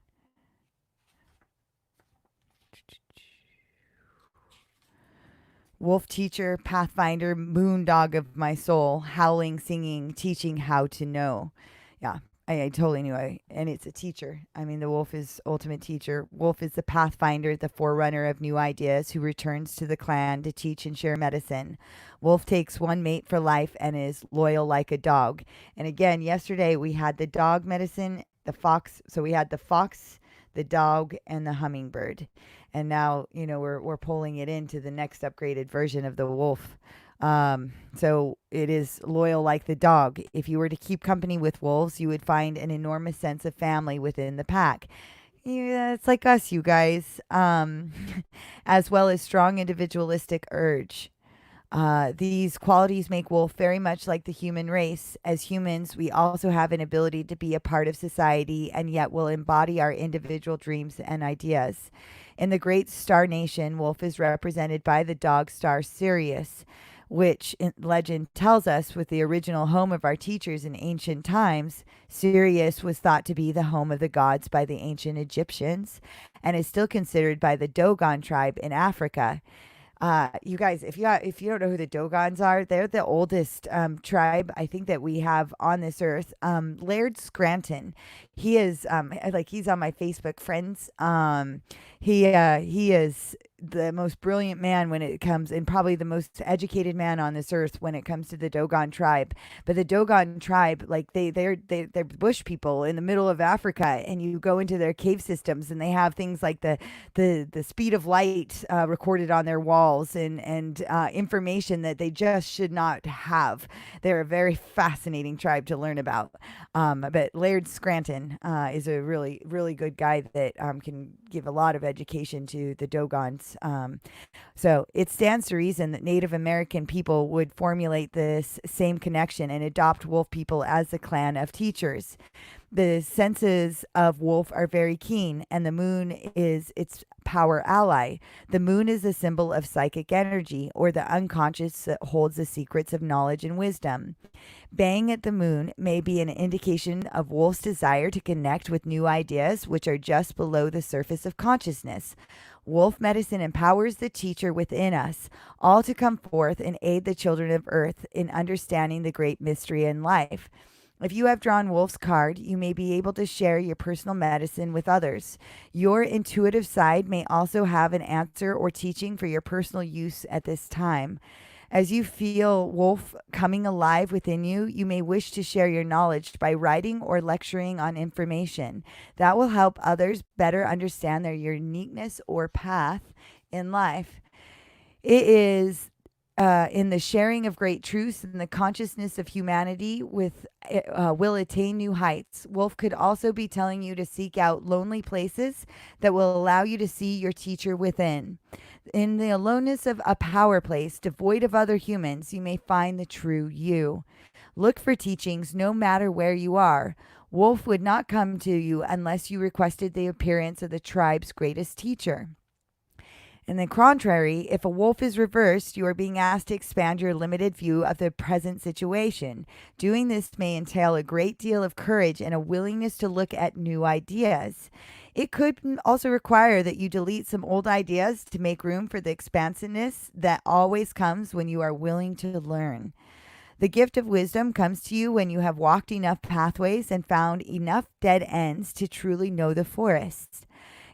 Wolf teacher, pathfinder, moon dog of my soul, howling, singing, teaching how to know. Yeah, I totally knew and it's a teacher. I mean, the wolf is ultimate teacher. Wolf is the pathfinder, the forerunner of new ideas who returns to the clan to teach and share medicine. Wolf takes one mate for life and is loyal like a dog. And again, yesterday we had the dog medicine, the fox. So we had the fox, the dog, and the hummingbird. And now, we're pulling it into the next upgraded version of the wolf. So it is loyal like the dog. If you were to keep company with wolves, you would find an enormous sense of family within the pack. Yeah, it's like us, you guys. As well as strong individualistic urge. These qualities make wolf very much like the human race. As humans, we also have an ability to be a part of society and yet will embody our individual dreams and ideas. In the great star nation, wolf is represented by the dog star Sirius, which legend tells us with the original home of our teachers in ancient times. Sirius was thought to be the home of the gods by the ancient Egyptians and is still considered by the Dogon tribe in Africa. You guys, if you don't know who the Dogons are, they're the oldest tribe I think that we have on this earth. Laird Scranton, he is he's on my Facebook friends. He is the most brilliant man when it comes, and probably the most educated man on this earth when it comes to the Dogon tribe. But the Dogon tribe, like they're bush people in the middle of Africa, and you go into their cave systems, and they have things like the speed of light recorded on their walls, and information that they just should not have. They're a very fascinating tribe to learn about. But Laird Scranton is a really, really good guy that can give a lot of education to the Dogons. So it stands to reason that Native American people would formulate this same connection and adopt wolf people as a clan of teachers. The senses of wolf are very keen, and the moon is its power ally. The moon is a symbol of psychic energy, or the unconscious that holds the secrets of knowledge and wisdom. Baying at the moon may be an indication of wolf's desire to connect with new ideas which are just below the surface of consciousness. Wolf medicine empowers the teacher within us, all to come forth and aid the children of earth in understanding the great mystery in life. If you have drawn Wolf's card, you may be able to share your personal medicine with others. Your intuitive side may also have an answer or teaching for your personal use at this time. As you feel Wolf coming alive within you, you may wish to share your knowledge by writing or lecturing on information. That will help others better understand their uniqueness or path in life. It is in the sharing of great truths and the consciousness of humanity will attain new heights. Wolf could also be telling you to seek out lonely places that will allow you to see your teacher within. In the aloneness of a power place devoid of other humans, you may find the true you. Look for teachings no matter where you are. Wolf would not come to you unless you requested the appearance of the tribe's greatest teacher. On the contrary, if a wolf is reversed, you are being asked to expand your limited view of the present situation. Doing this may entail a great deal of courage and a willingness to look at new ideas. It could also require that you delete some old ideas to make room for the expansiveness that always comes when you are willing to learn. The gift of wisdom comes to you when you have walked enough pathways and found enough dead ends to truly know the forest.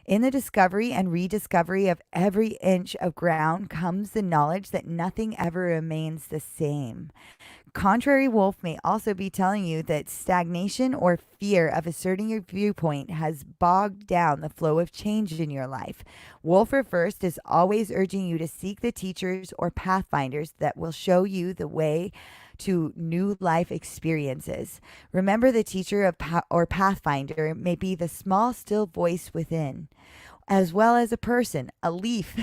In the discovery and rediscovery of every inch of ground comes the knowledge that nothing ever remains the same. contrary wolf may also be telling you that stagnation or fear of asserting your viewpoint has bogged down the flow of change in your life. Wolf reversed is always urging you to seek the teachers or pathfinders that will show you the way to new life experiences. Remember, the teacher or pathfinder may be the small, still voice within, as well as a person, a leaf,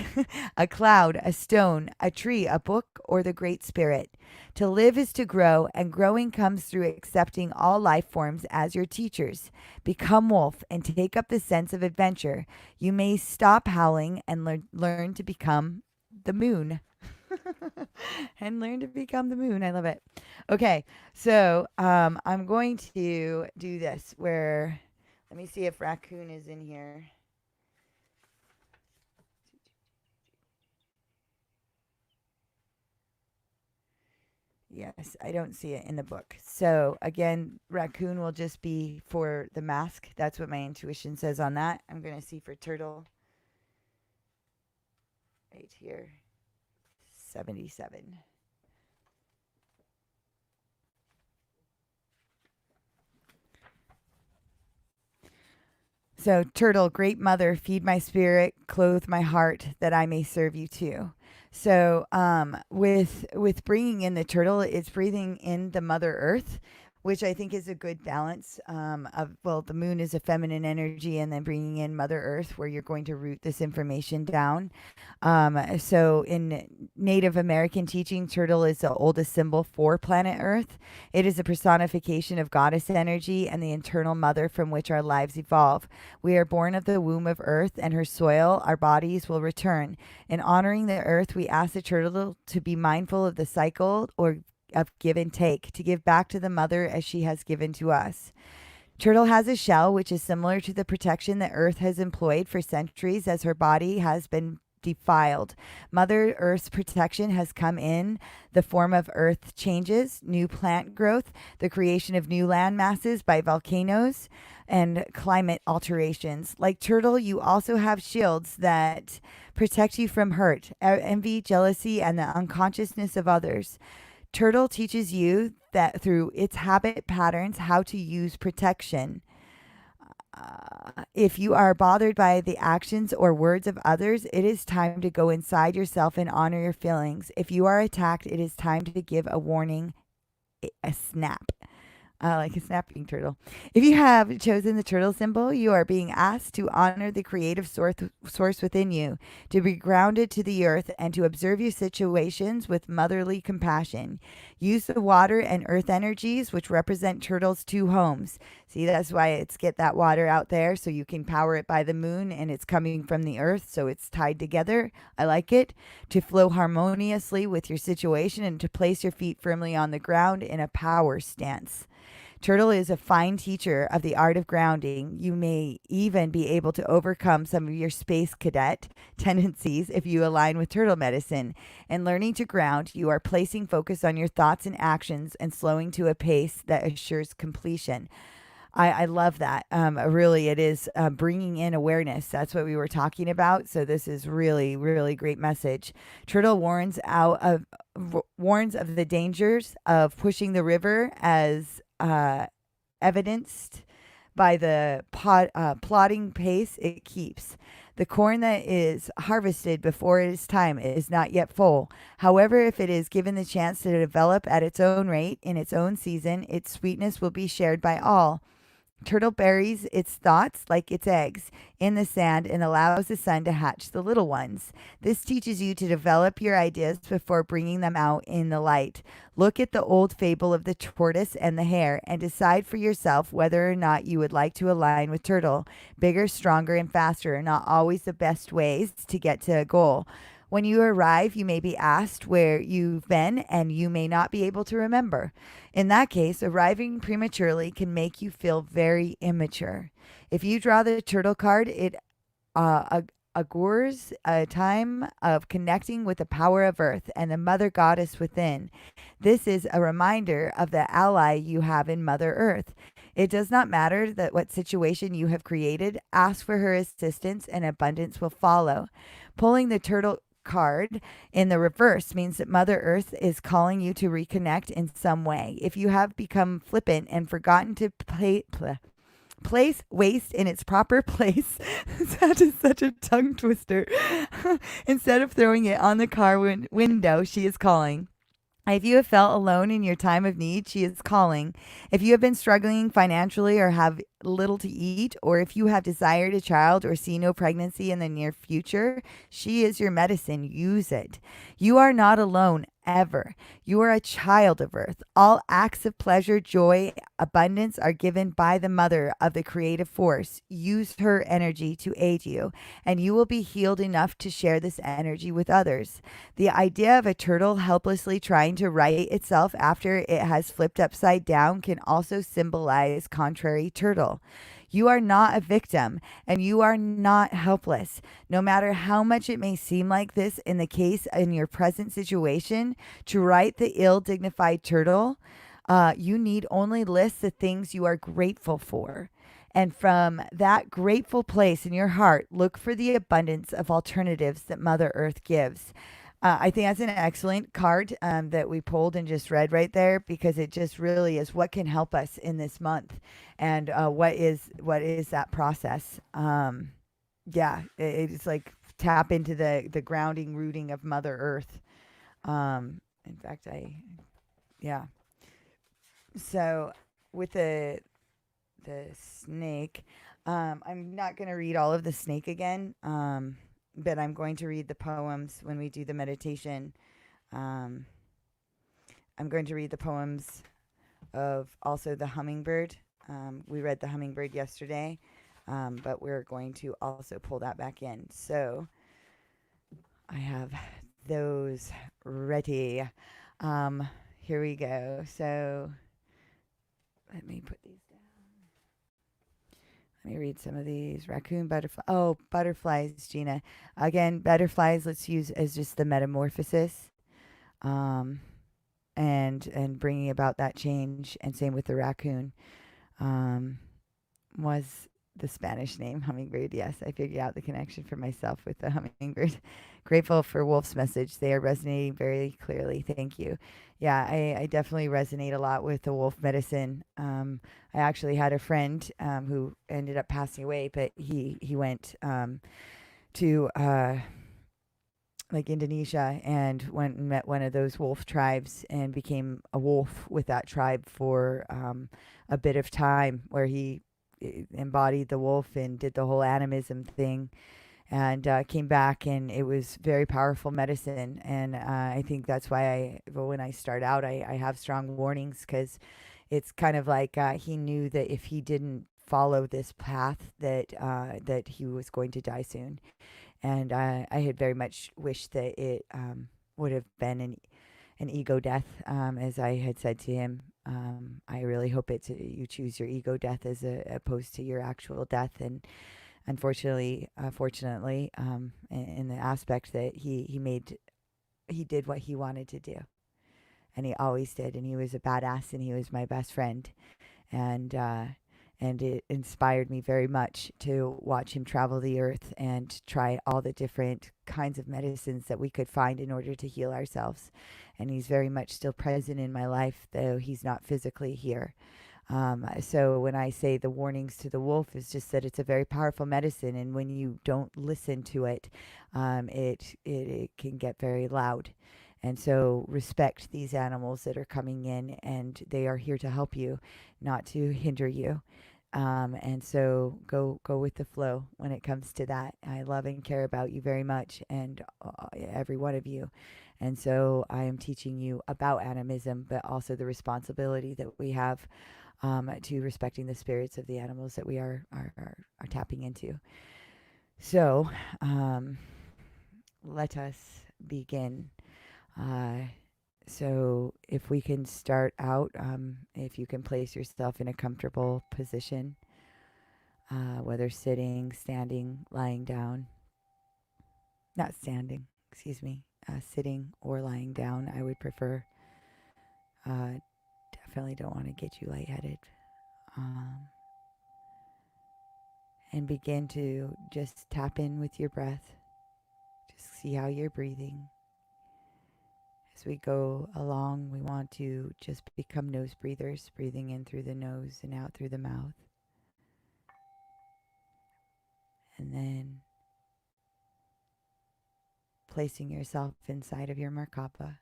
a cloud, a stone, a tree, a book, or the Great Spirit. To live is to grow, and growing comes through accepting all life forms as your teachers. Become wolf and take up the sense of adventure. You may stop howling and learn to become the moon. And learn to become the moon. I love it. Okay, so I'm going to do this where, let me see if Raccoon is in here. Yes, I don't see it in the book. So again, Raccoon will just be for the mask. That's what my intuition says on that. I'm going to see for Turtle right here. 77. So, Turtle, great mother, feed my spirit, clothe my heart, that I may serve you too. So, with bringing in the turtle, it's breathing in the Mother Earth, which I think is a good balance. Of well, the moon is a feminine energy, and then bringing in Mother Earth, where you're going to root this information down. So, in Native American teaching, turtle is the oldest symbol for planet Earth. It is a personification of goddess energy and the internal mother from which our lives evolve. We are born of the womb of Earth and her soil. Our bodies will return. In honoring the Earth, we ask the turtle to be mindful of the cycle or of give and take, to give back to the mother as she has given to us. Turtle has a shell which is similar to the protection that Earth has employed for centuries as her body has been defiled. Mother Earth's protection has come in the form of earth changes, new plant growth, the creation of new land masses by volcanoes, and climate alterations. Like Turtle, you also have shields that protect you from hurt, envy, jealousy, and the unconsciousness of others. Turtle teaches you that through its habit patterns how to use protection. If you are bothered by the actions or words of others, it is time to go inside yourself and honor your feelings. If you are attacked, it is time to give a warning, a snap. Like a snapping turtle. If you have chosen the turtle symbol, you are being asked to honor the creative source within you, to be grounded to the earth, and to observe your situations with motherly compassion. Use the water and earth energies, which represent turtle's two homes. See, that's why it's get that water out there so you can power it by the moon, and it's coming from the earth, so it's tied together. I like it. To flow harmoniously with your situation and to place your feet firmly on the ground in a power stance. Turtle is a fine teacher of the art of grounding. You may even be able to overcome some of your space cadet tendencies if you align with turtle medicine. In learning to ground, you are placing focus on your thoughts and actions and slowing to a pace that assures completion. I love that. Really, it is bringing in awareness. That's what we were talking about. So this is really, really great message. Turtle warns of the dangers of pushing the river, as evidenced by the plodding pace it keeps. The corn that is harvested before it is time is not yet full. However, if it is given the chance to develop at its own rate in its own season, its sweetness will be shared by all. Turtle buries its thoughts like its eggs in the sand and allows the sun to hatch the little ones. This teaches you to develop your ideas before bringing them out in the light. Look at the old fable of the tortoise and the hare and decide for yourself whether or not you would like to align with Turtle. Bigger, stronger, and faster are not always the best ways to get to a goal. When you arrive, you may be asked where you've been, and you may not be able to remember. In that case, arriving prematurely can make you feel very immature. If you draw the turtle card, it augurs a time of connecting with the power of Earth and the Mother Goddess within. This is a reminder of the ally you have in Mother Earth. It does not matter that what situation you have created. Ask for her assistance, and abundance will follow. Pulling the turtle card in the reverse means that Mother Earth is calling you to reconnect in some way. If you have become flippant and forgotten to place waste in its proper place, that is such a tongue twister. Instead of throwing it on the car window, she is calling. If you have felt alone in your time of need, she is calling. If you have been struggling financially or have little to eat, or if you have desired a child or see no pregnancy in the near future, she is your medicine. Use it. You are not alone ever. You are a child of Earth. All acts of pleasure, joy, abundance are given by the mother of the creative force. Use her energy to aid you, and you will be healed enough to share this energy with others. The idea of a turtle helplessly trying to right itself after it has flipped upside down can also symbolize contrary turtle. You are not a victim and you are not helpless. No matter how much it may seem like this in the case in your present situation, to right the ill dignified turtle, you need only list the things you are grateful for. And from that grateful place in your heart, look for the abundance of alternatives that Mother Earth gives. I think that's an excellent card that we pulled and just read right there, because it just really is what can help us in this month, and what is that process. Yeah, it's like tap into the grounding, rooting of Mother Earth. In fact, yeah. So with the snake, I'm not going to read all of the snake again. But I'm going to read the poems when we do the meditation. I'm going to read the poems of also the hummingbird. We read the hummingbird yesterday, but we're going to also pull that back in. So I have those ready. Here we go. So let me put these down. Let me read some of these. Raccoon, butterfly. Oh, butterflies, Gina. Again, butterflies, let's use as just the metamorphosis, and bringing about that change. And same with the raccoon. Was the Spanish name hummingbird? Yes, I figured out the connection for myself with the hummingbird. Grateful for Wolf's message. They are resonating very clearly. Thank you. Yeah, I definitely resonate a lot with the wolf medicine. I actually had a friend who ended up passing away, but he went to like Indonesia and went and met one of those wolf tribes and became a wolf with that tribe for a bit of time, where he embodied the wolf and did the whole animism thing, and came back, and it was very powerful medicine. And I think that's why when I start out, I have strong warnings, because it's kind of like he knew that if he didn't follow this path, that he was going to die soon. And I had very much wished that it would have been an ego death, as I had said to him. I really hope you choose your ego death as opposed to your actual death. And fortunately, in the aspect that he did what he wanted to do, and he always did, and he was a badass, and he was my best friend, and it inspired me very much to watch him travel the earth and try all the different kinds of medicines that we could find in order to heal ourselves. And he's very much still present in my life, though he's not physically here. So when I say the warnings to the wolf, is just that it's a very powerful medicine, and when you don't listen to it, it can get very loud. And so respect these animals that are coming in, and they are here to help you, not to hinder you. And so go with the flow when it comes to that. I love and care about you very much, and every one of you. And so I am teaching you about animism, but also the responsibility that we have to respecting the spirits of the animals that we are tapping into. So let us begin. So if we can start out, if you can place yourself in a comfortable position, whether sitting, standing, lying down, not standing, excuse me, sitting or lying down, I would prefer. Definitely don't want to get you lightheaded. And begin to just tap in with your breath. See how you're breathing. As we go along, we want to just become nose breathers, breathing in through the nose and out through the mouth. And then placing yourself inside of your Merkaba,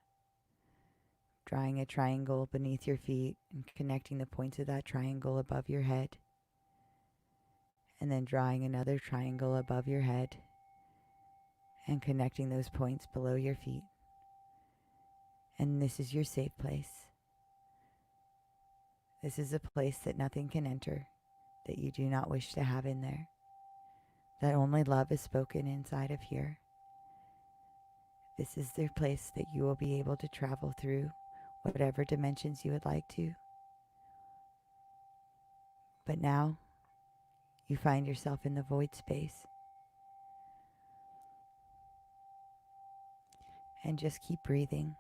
drawing a triangle beneath your feet and connecting the points of that triangle above your head. And then drawing another triangle above your head and connecting those points below your feet. And this is your safe place. This is a place that nothing can enter, that you do not wish to have in there, that only love is spoken inside of here. This is the place that you will be able to travel through whatever dimensions you would like to. But now, you find yourself in the void space. And just keep breathing.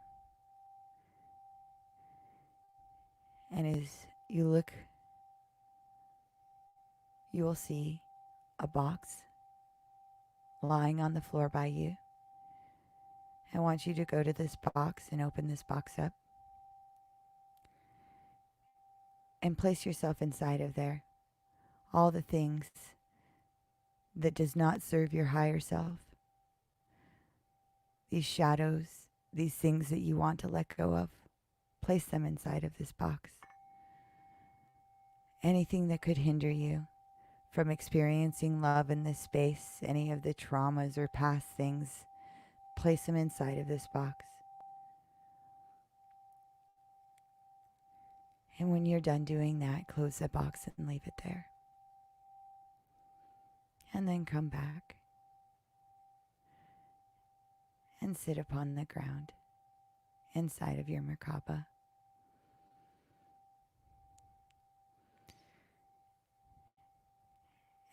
And as you look, you will see a box lying on the floor by you. I want you to go to this box and open this box up. And place yourself inside of there. All the things that does not serve your higher self. These shadows, these things that you want to let go of. Place them inside of this box. Anything that could hinder you from experiencing love in this space, any of the traumas or past things, place them inside of this box. And when you're done doing that, close the box and leave it there. And then come back and sit upon the ground inside of your Merkaba.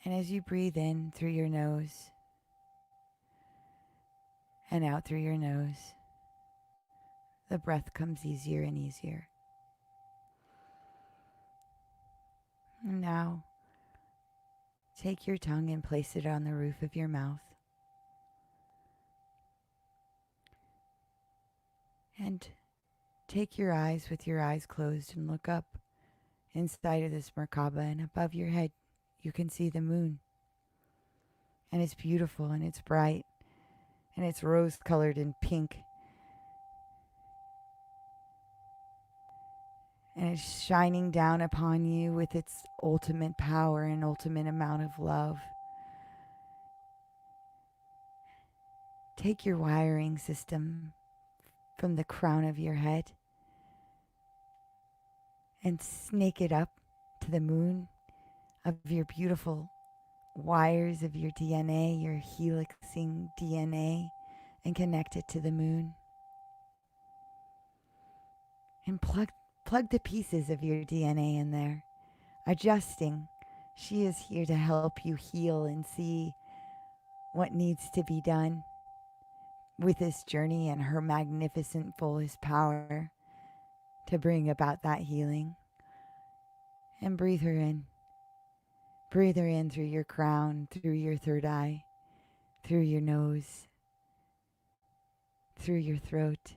And as you breathe in through your nose and out through your nose, the breath comes easier and easier. And now, take your tongue and place it on the roof of your mouth. And take your eyes with your eyes closed and look up inside of this Merkaba, and above your head you can see the moon. And it's beautiful and it's bright and it's rose colored and pink. And it's shining down upon you with its ultimate power and ultimate amount of love. Take your wiring system from the crown of your head and snake it up to the moon of your beautiful wires of your DNA, your helixing DNA, and connect it to the moon. And plug the pieces of your DNA in there, adjusting. She is here to help you heal and see what needs to be done with this journey and her magnificent fullest power to bring about that healing. And breathe her in. Breathe her in through your crown, through your third eye, through your nose, through your throat,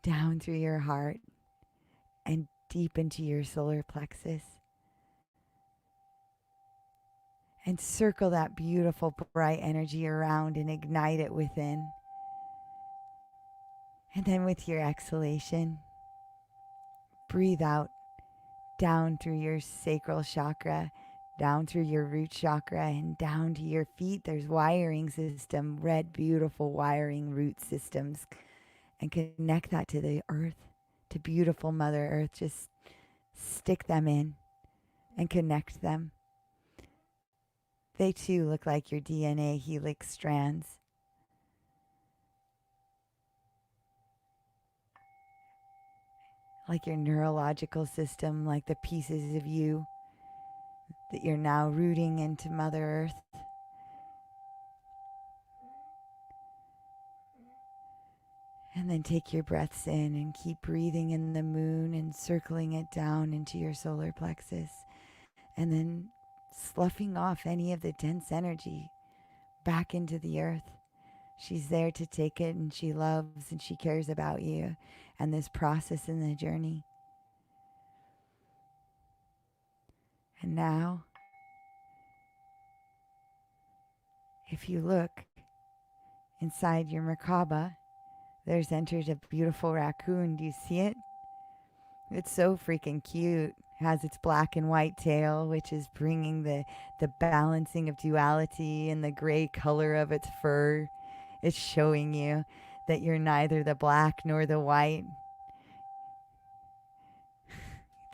down through your heart, and deep into your solar plexus. And circle that beautiful bright energy around and ignite it within. And then with your exhalation, breathe out down through your sacral chakra, down through your root chakra, and down to your feet. There's wiring system, red, beautiful wiring root systems. And connect that to the earth, to beautiful Mother Earth. Just stick them in and connect them. They too look like your DNA helix strands. Like your neurological system, like the pieces of you that you're now rooting into Mother Earth. And then take your breaths in and keep breathing in the moon and circling it down into your solar plexus. And then sloughing off any of the dense energy back into the earth. She's there to take it, and she loves and she cares about you and this process in the journey. And now, if you look inside your Merkaba, there's entered a beautiful raccoon. Do you see it? It's so freaking cute. Has its black and white tail, which is bringing the balancing of duality and the gray color of its fur. It's showing you that you're neither the black nor the white,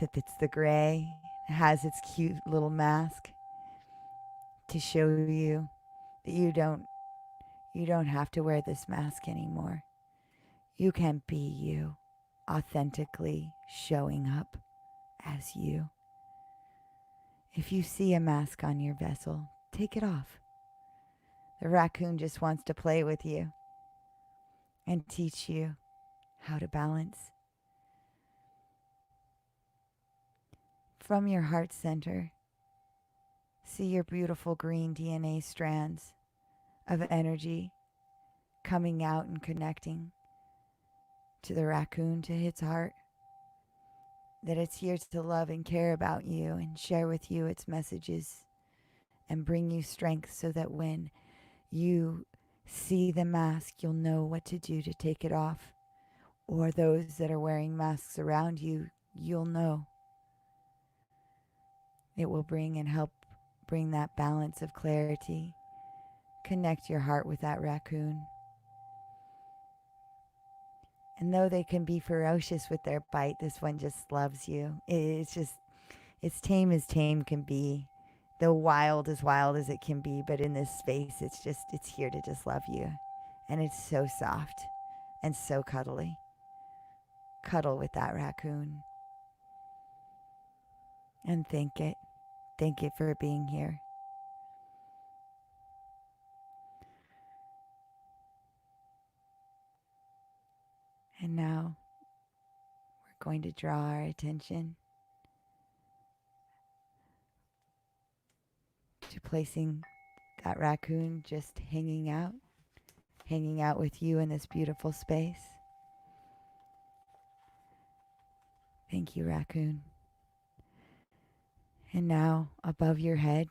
that it's the gray. It has its cute little mask to show you that you don't have to wear this mask anymore. You can be you, authentically showing up as you. If you see a mask on your vessel, take it off. The raccoon just wants to play with you and teach you how to balance. From your heart center, see your beautiful green DNA strands of energy coming out and connecting to the raccoon, to its heart, that it's here to love and care about you and share with you its messages and bring you strength so that when you see the mask, you'll know what to do to take it off. Or those that are wearing masks around you, you'll know. It will bring and help bring that balance of clarity. Connect your heart with that raccoon. And though they can be ferocious with their bite, this one just loves you. It's tame as tame can be. The wild as it can be. But in this space, it's here to just love you. And it's so soft and so cuddly. Cuddle with that raccoon. And thank it. Thank it for being here. And now we're going to draw our attention to placing that raccoon just hanging out with you in this beautiful space. Thank you, raccoon. And now above your head,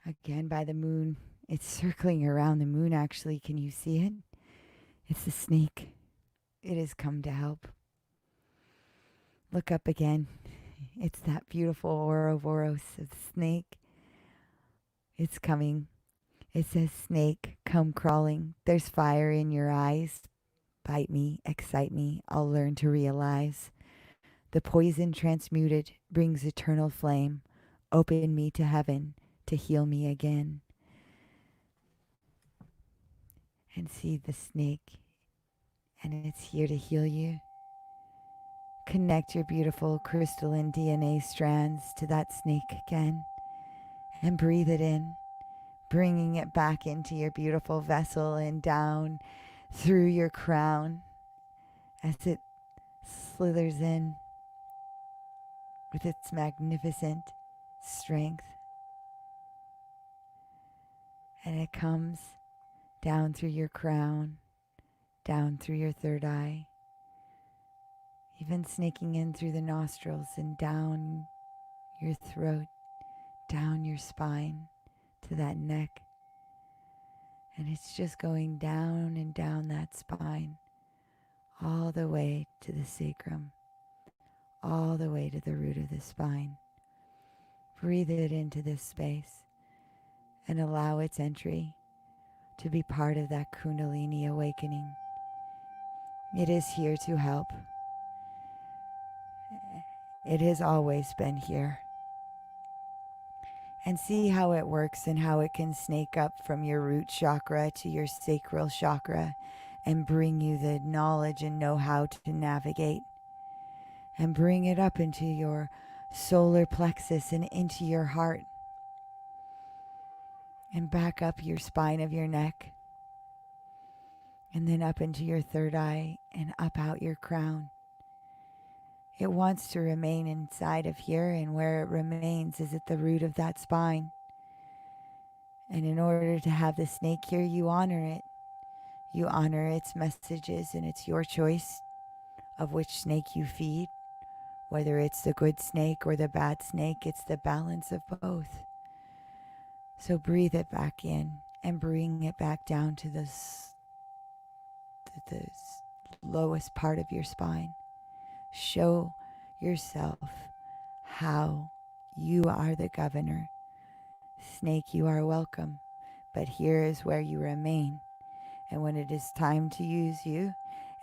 again by the moon, it's circling around the moon actually. Can you see it? It's the snake. It has come to help. Look up again. It's that beautiful Ouroboros of the snake. It's coming. It says, snake, come crawling. There's fire in your eyes. Bite me, excite me. I'll learn to realize. The poison transmuted brings eternal flame. Open me to heaven to heal me again. And see the snake. And it's here to heal you. Connect your beautiful crystalline DNA strands to that snake again. And breathe it in. Bringing it back into your beautiful vessel and down through your crown as it slithers in with its magnificent strength. And it comes down through your crown, down through your third eye, even snaking in through the nostrils and down your throat, down your spine to that neck. And it's just going down and down that spine, all the way to the sacrum, all the way to the root of the spine. Breathe it into this space and allow its entry to be part of that Kundalini awakening. It is here to help. It has always been here. And see how it works and how it can snake up from your root chakra to your sacral chakra and bring you the knowledge and know-how to navigate. And bring it up into your solar plexus and into your heart. And back up your spine of your neck. And then up into your third eye and up out your crown. It wants to remain inside of here, and where it remains is at the root of that spine. And in order to have the snake here, you honor it. You honor its messages, and it's your choice of which snake you feed. Whether it's the good snake or the bad snake, it's the balance of both. So breathe it back in and bring it back down to the lowest part of your spine. Show yourself how you are the governor. Snake, you are welcome, but here is where you remain. And when it is time to use you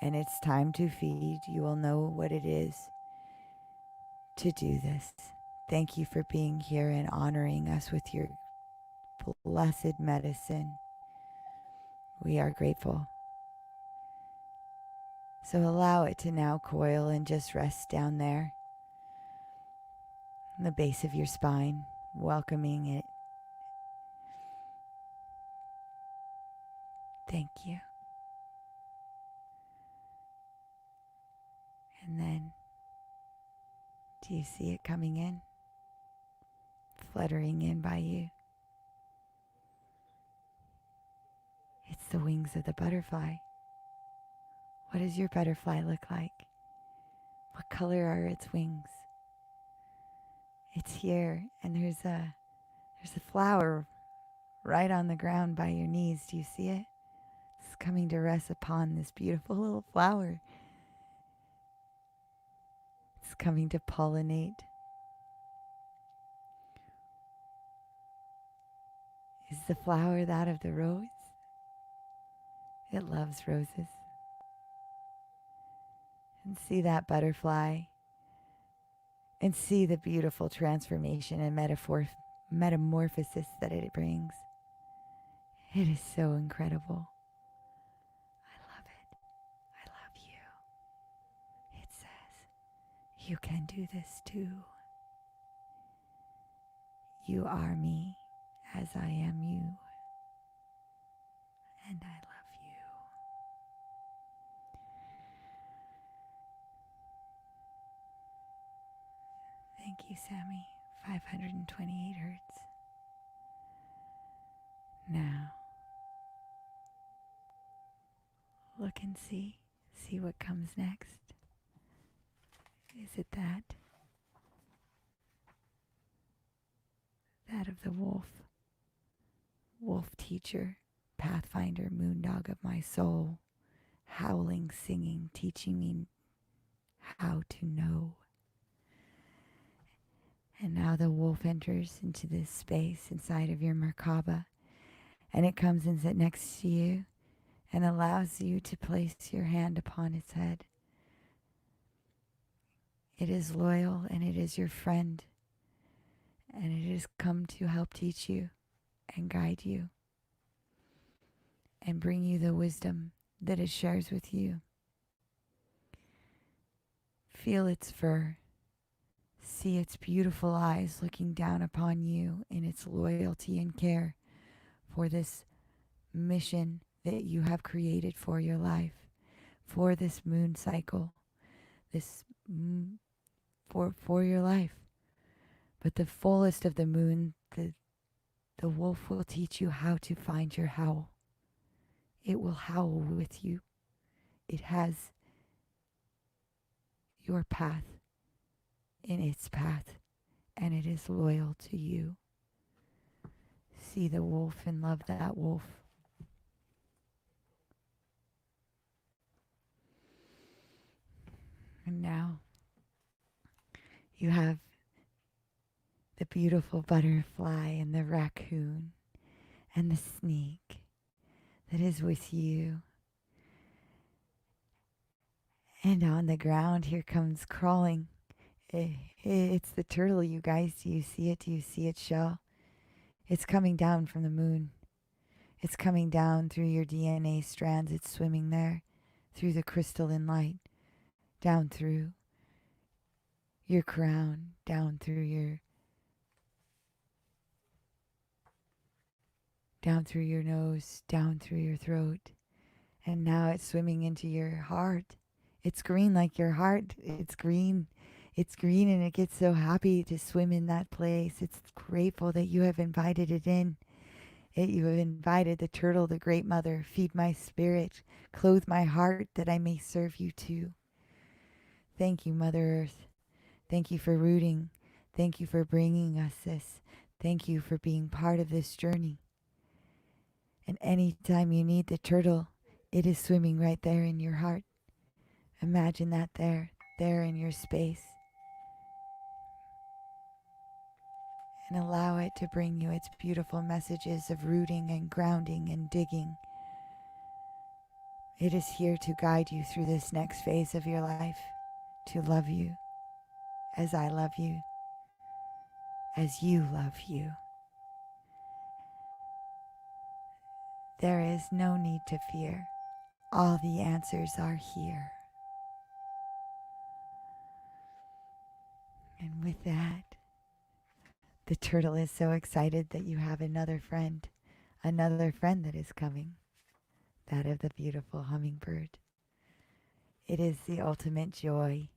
and it's time to feed, you will know what it is to do this. Thank you for being here and honoring us with your blessed medicine. We are grateful. So allow it to now coil and just rest down there in the base of your spine, welcoming it. Thank you. And then, do you see it coming in? Fluttering in by you. It's the wings of the butterfly. What does your butterfly look like? What color are its wings? It's here, and there's a flower right on the ground by your knees. Do you see it? It's coming to rest upon this beautiful little flower. It's coming to pollinate. Is the flower that of the rose? It loves roses. And see that butterfly and see the beautiful transformation and metamorphosis that it brings. It is so incredible. I love it. I love you. It says, you can do this too. You are me as I am you. And I love you. Thank you, Sammy. 528 hertz. Now, look and see. See what comes next. Is it that? That of the wolf. Wolf teacher, pathfinder, moondog of my soul. Howling, singing, teaching me how to know. And now the wolf enters into this space inside of your Merkaba, and it comes and sits next to you and allows you to place your hand upon its head. It is loyal and it is your friend, and it has come to help teach you and guide you and bring you the wisdom that it shares with you. Feel its fur. See its beautiful eyes looking down upon you in its loyalty and care for this mission that you have created for your life, for this moon cycle, this for your life. But the fullest of the moon, the wolf will teach you how to find your howl. It will howl with you. It has your path in its path, and it is loyal to you. See the wolf and love that wolf. And now you have the beautiful butterfly and the raccoon and the snake that is with you. And on the ground here comes crawling. It's the turtle, you guys. Do you see it? Do you see its shell? It's coming down from the moon. It's coming down through your DNA strands. It's swimming there through the crystalline light, down through your crown, down through your nose, down through your throat. And now it's swimming into your heart. It's green like your heart. It's green. It's green, and it gets so happy to swim in that place. It's grateful that you have invited it in. that you have invited the turtle, the great mother, feed my spirit, clothe my heart that I may serve you too. Thank you, Mother Earth. Thank you for rooting. Thank you for bringing us this. Thank you for being part of this journey. And any time you need the turtle, it is swimming right there in your heart. Imagine that there in your space. And allow it to bring you its beautiful messages of rooting and grounding and digging. It is here to guide you through this next phase of your life, to love you as I love you, as you love you. There is no need to fear. All the answers are here. And with that, the turtle is so excited that you have another friend that is coming, that of the beautiful hummingbird. It is the ultimate joy,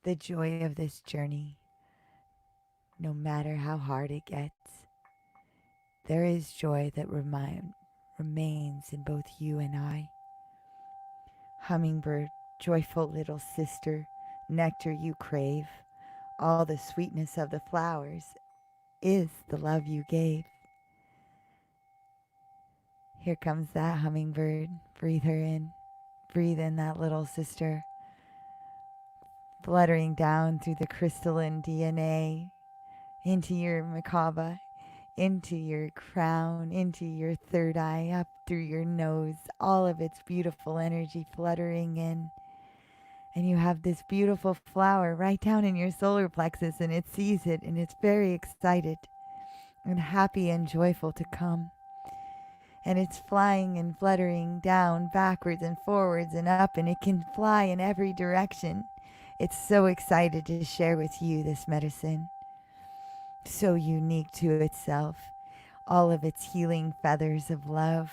the joy of this journey. No matter how hard it gets, there is joy that remains in both you and I. Hummingbird, joyful little sister, nectar you crave, all the sweetness of the flowers is the love you gave. Here comes that hummingbird. Breathe her in. Breathe in that little sister, fluttering down through the crystalline DNA, into your macabre, into your crown, into your third eye, up through your nose, all of its beautiful energy fluttering in. And you have this beautiful flower right down in your solar plexus, and it sees it, and it's very excited and happy and joyful to come. And it's flying and fluttering down, backwards and forwards and up, and it can fly in every direction. It's so excited to share with you this medicine, so unique to itself, all of its healing feathers of love.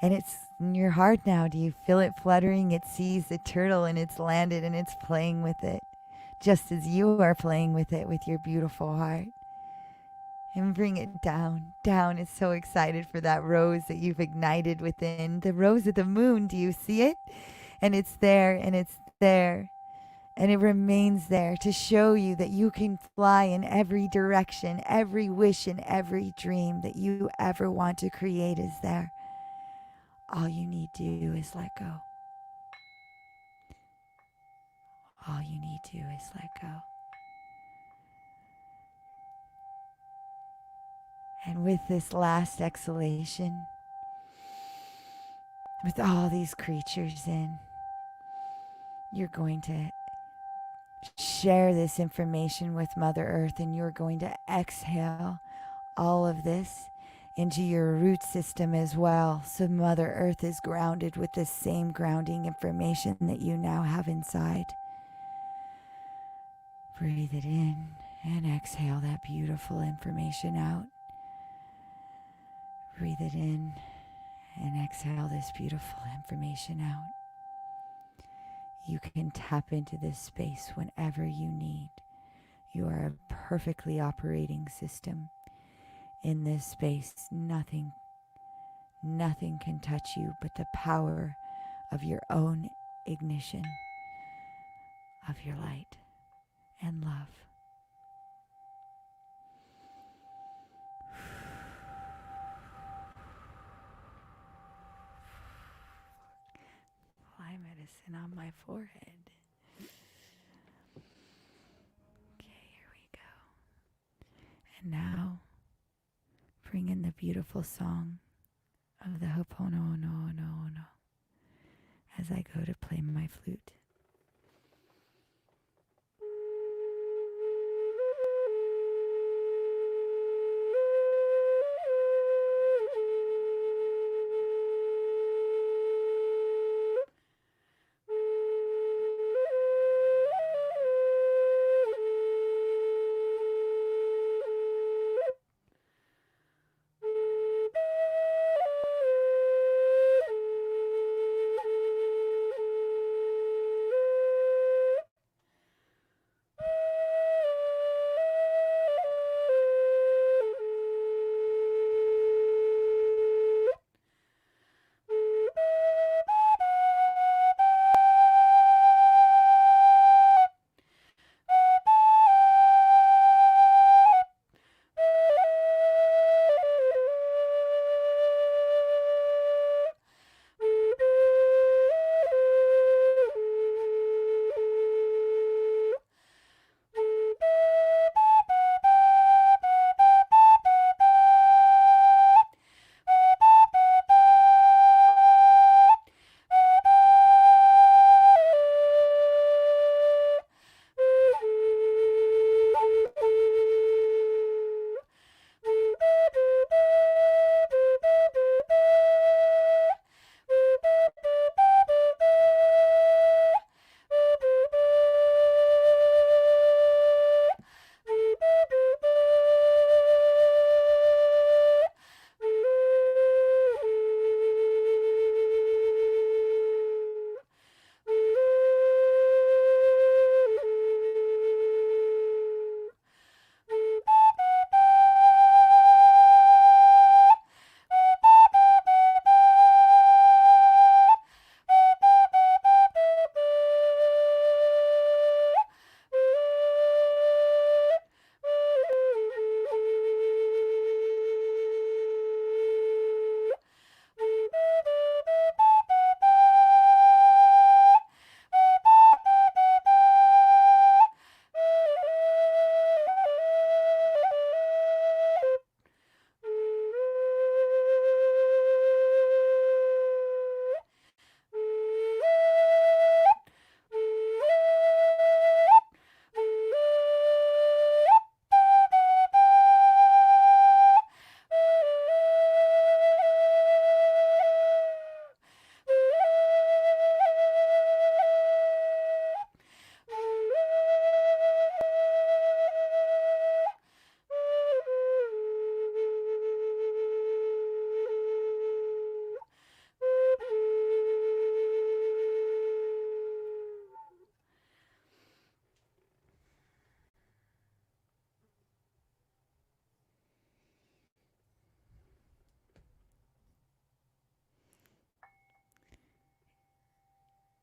And it's in your heart now. Do you feel it fluttering? It sees the turtle and it's landed and it's playing with it, just as you are playing with it with your beautiful heart. And bring it down, down. It's so excited for that rose that you've ignited within. The rose of the moon, do you see it? And it's there, and it's there. And it remains there to show you that you can fly in every direction. Every wish and every dream that you ever want to create is there. All you need to do is let go. All you need to do is let go. And with this last exhalation, with all these creatures in, you're going to share this information with Mother Earth, and you're going to exhale all of this into your root system as well. So Mother Earth is grounded with the same grounding information that you now have inside. Breathe it in and exhale that beautiful information out. Breathe it in and exhale this beautiful information out. You can tap into this space whenever you need. You are a perfectly operating system. In this space, nothing can touch you but the power of your own ignition, of your light and love. Fly medicine on my forehead. Okay, here we go. And now, bring in the beautiful song of the Hoponoono-guest as I go to play my flute.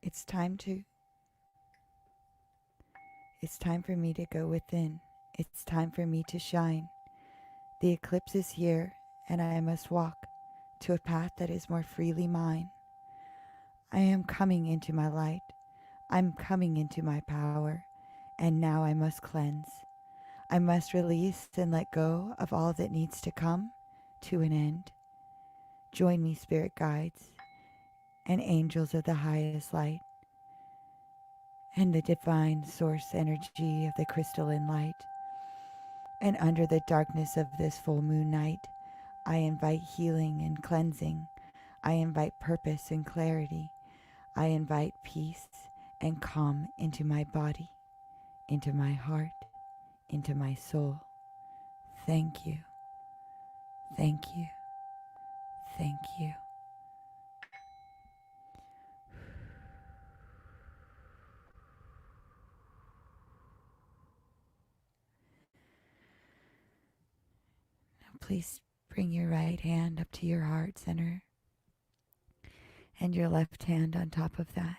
It's time to It's time for me to go within. It's time for me to shine. The eclipse is here, and I must walk to a path that is more freely mine. I am coming into my light. I'm coming into my power, and now I must cleanse. I must release and let go of all that needs to come to an end. Join me, spirit guides and angels of the highest light, and the divine source energy of the crystalline light. And under the darkness of this full moon night, I invite healing and cleansing. I invite purpose and clarity. I invite peace and calm into my body, into my heart, into my soul. Thank you. Thank you. Thank you. Now please bring your right hand up to your heart center and your left hand on top of that.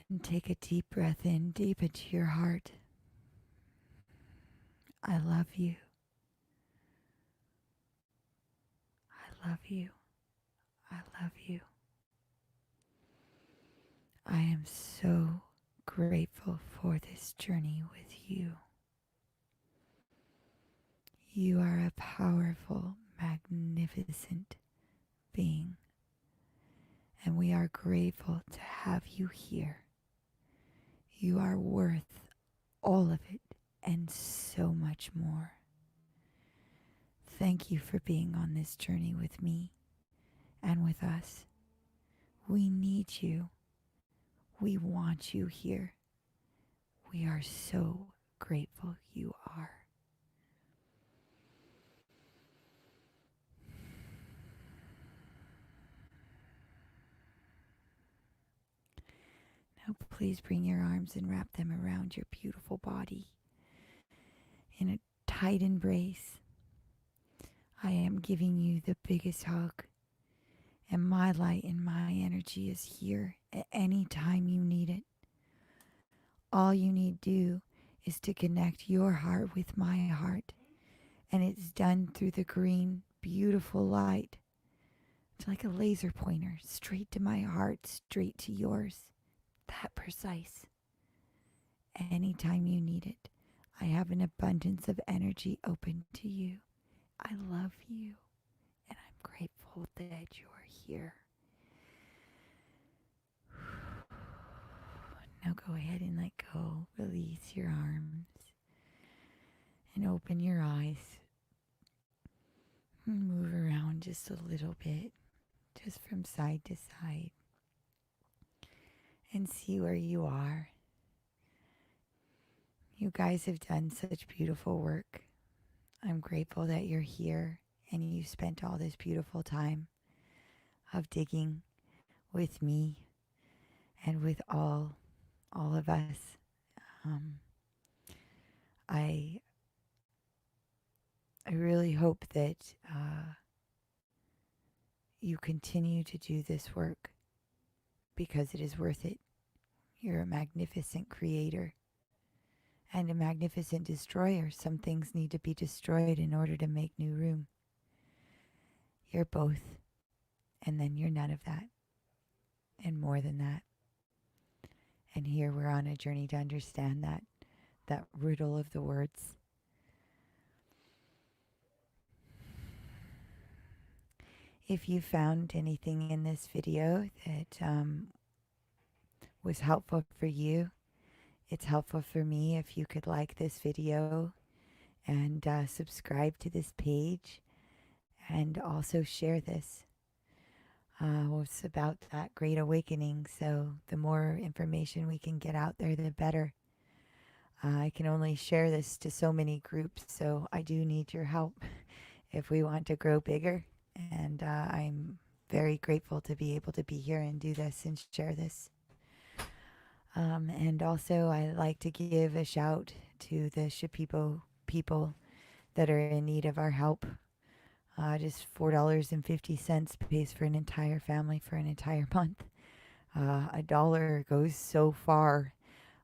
And take a deep breath in, deep into your heart. I love you. I love you. I love you. I am so grateful for this journey with you. You are a powerful, magnificent being, and we are grateful to have you here. You are worth all of it and so much more. Thank you for being on this journey with me and with us. We need you. We want you here. We are so grateful you are. Now please bring your arms and wrap them around your beautiful body in a tight embrace. I am giving you the biggest hug, and my light and my energy is here at any time you need it. All you need to do is to connect your heart with my heart, and it's done through the green, beautiful light. It's like a laser pointer, straight to my heart, straight to yours. That precise. Anytime you need it, I have an abundance of energy open to you. I love you, and I'm grateful that you're here. Now go ahead and let go. Release your arms and open your eyes. And move around just a little bit, just from side to side, and see where you are. You guys have done such beautiful work. I'm grateful that you're here and you spent all this beautiful time of digging with me and with all of us. I really hope that you continue to do this work because it is worth it. You're a magnificent creator and a magnificent destroyer. Some things need to be destroyed in order to make new room. You're both, and then you're none of that, and more than that. And here we're on a journey to understand that riddle of the words. If you found anything in this video that was helpful for you, it's helpful for me if you could like this video and subscribe to this page and also share this. It's about that great awakening, so the more information we can get out there, the better. I can only share this to so many groups, so I do need your help if we want to grow bigger. And I'm very grateful to be able to be here and do this and share this. And also, I like to give a shout to the Shipibo people that are in need of our help. Just $4.50 pays for an entire family for an entire month. A dollar goes so far.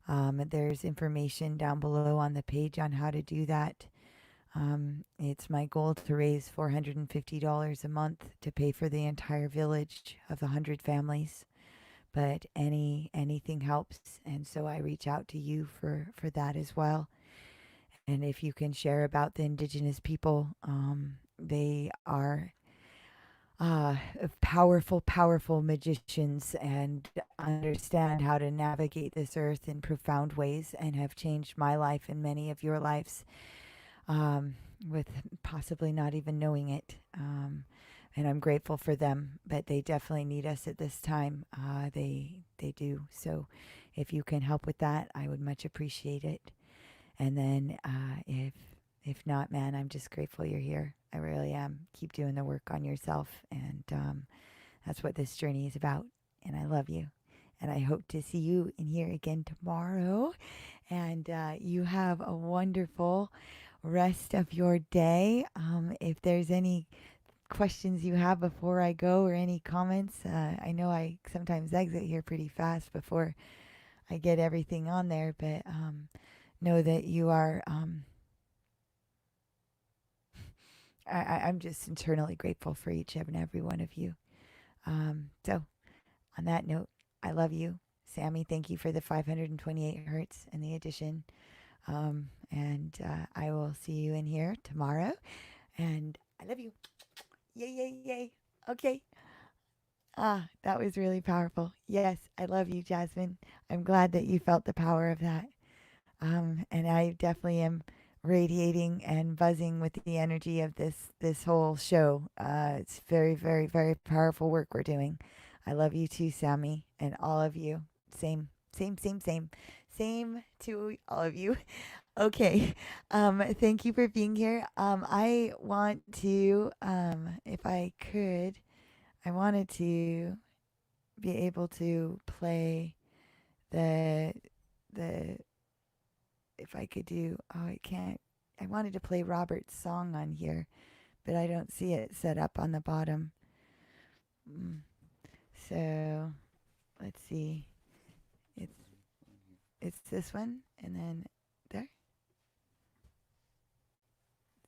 There's information down below on the page on how to do that. It's my goal to raise $450 a month to pay for the entire village of the 100 families. But anything helps, and so I reach out to you for that as well. And if you can share about the indigenous people, they are powerful, powerful magicians and understand how to navigate this earth in profound ways and have changed my life and many of your lives, with possibly not even knowing it. And I'm grateful for them, but they definitely need us at this time. They do. So if you can help with that, I would much appreciate it. And then if not, man, I'm just grateful you're here. I really am. Keep doing the work on yourself. And that's what this journey is about. And I love you. And I hope to see you in here again tomorrow. And you have a wonderful rest of your day. If there's any questions you have before I go or any comments, I know I sometimes exit here pretty fast before I get everything on there. But know that you are... I'm just internally grateful for each and every one of you. So on that note, I love you. Sammy, thank you for the 528 hertz and the addition. And I will see you in here tomorrow. And I love you. Yay, yay, yay. Okay. That was really powerful. Yes, I love you, Jasmine. I'm glad that you felt the power of that. And I definitely am radiating and buzzing with the energy of this whole show. It's very, very, very powerful work we're doing. I love you too, Sammy, and all of you. Same to all of you. Okay. Thank you for being here. I want to, if I could, I wanted to be able to play the if I could do, I can't. I wanted to play Robert's song on here, but I don't see it set up on the bottom. So let's see. It's this one, and then there.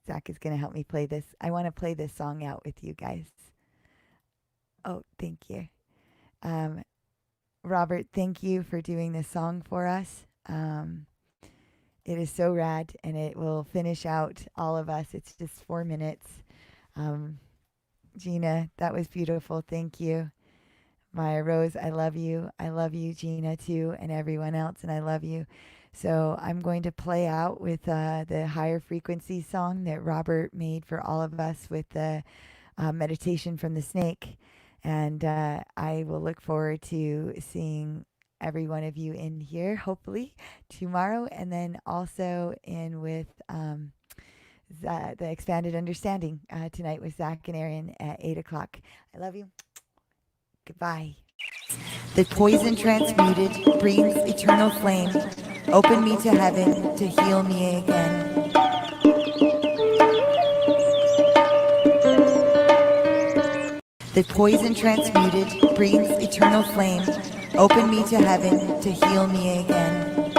Zach is going to help me play this. I want to play this song out with you guys. Oh, thank you. Robert, thank you for doing this song for us. It is so rad, and it will finish out all of us. It's just 4 minutes. Gina, that was beautiful. Thank you. Maya Rose, I love you. I love you, Gina, too, and everyone else, and I love you. So I'm going to play out with the higher frequency song that Robert made for all of us with the meditation from the snake. And I will look forward to seeing every one of you in here, hopefully, tomorrow. And then also in with the Expanded Understanding tonight with Zach and Aaron at 8 o'clock. I love you. Goodbye. The poison transmuted brings eternal flame. Open me to heaven to heal me again. The poison transmuted brings eternal flame. Open me to heaven to heal me again.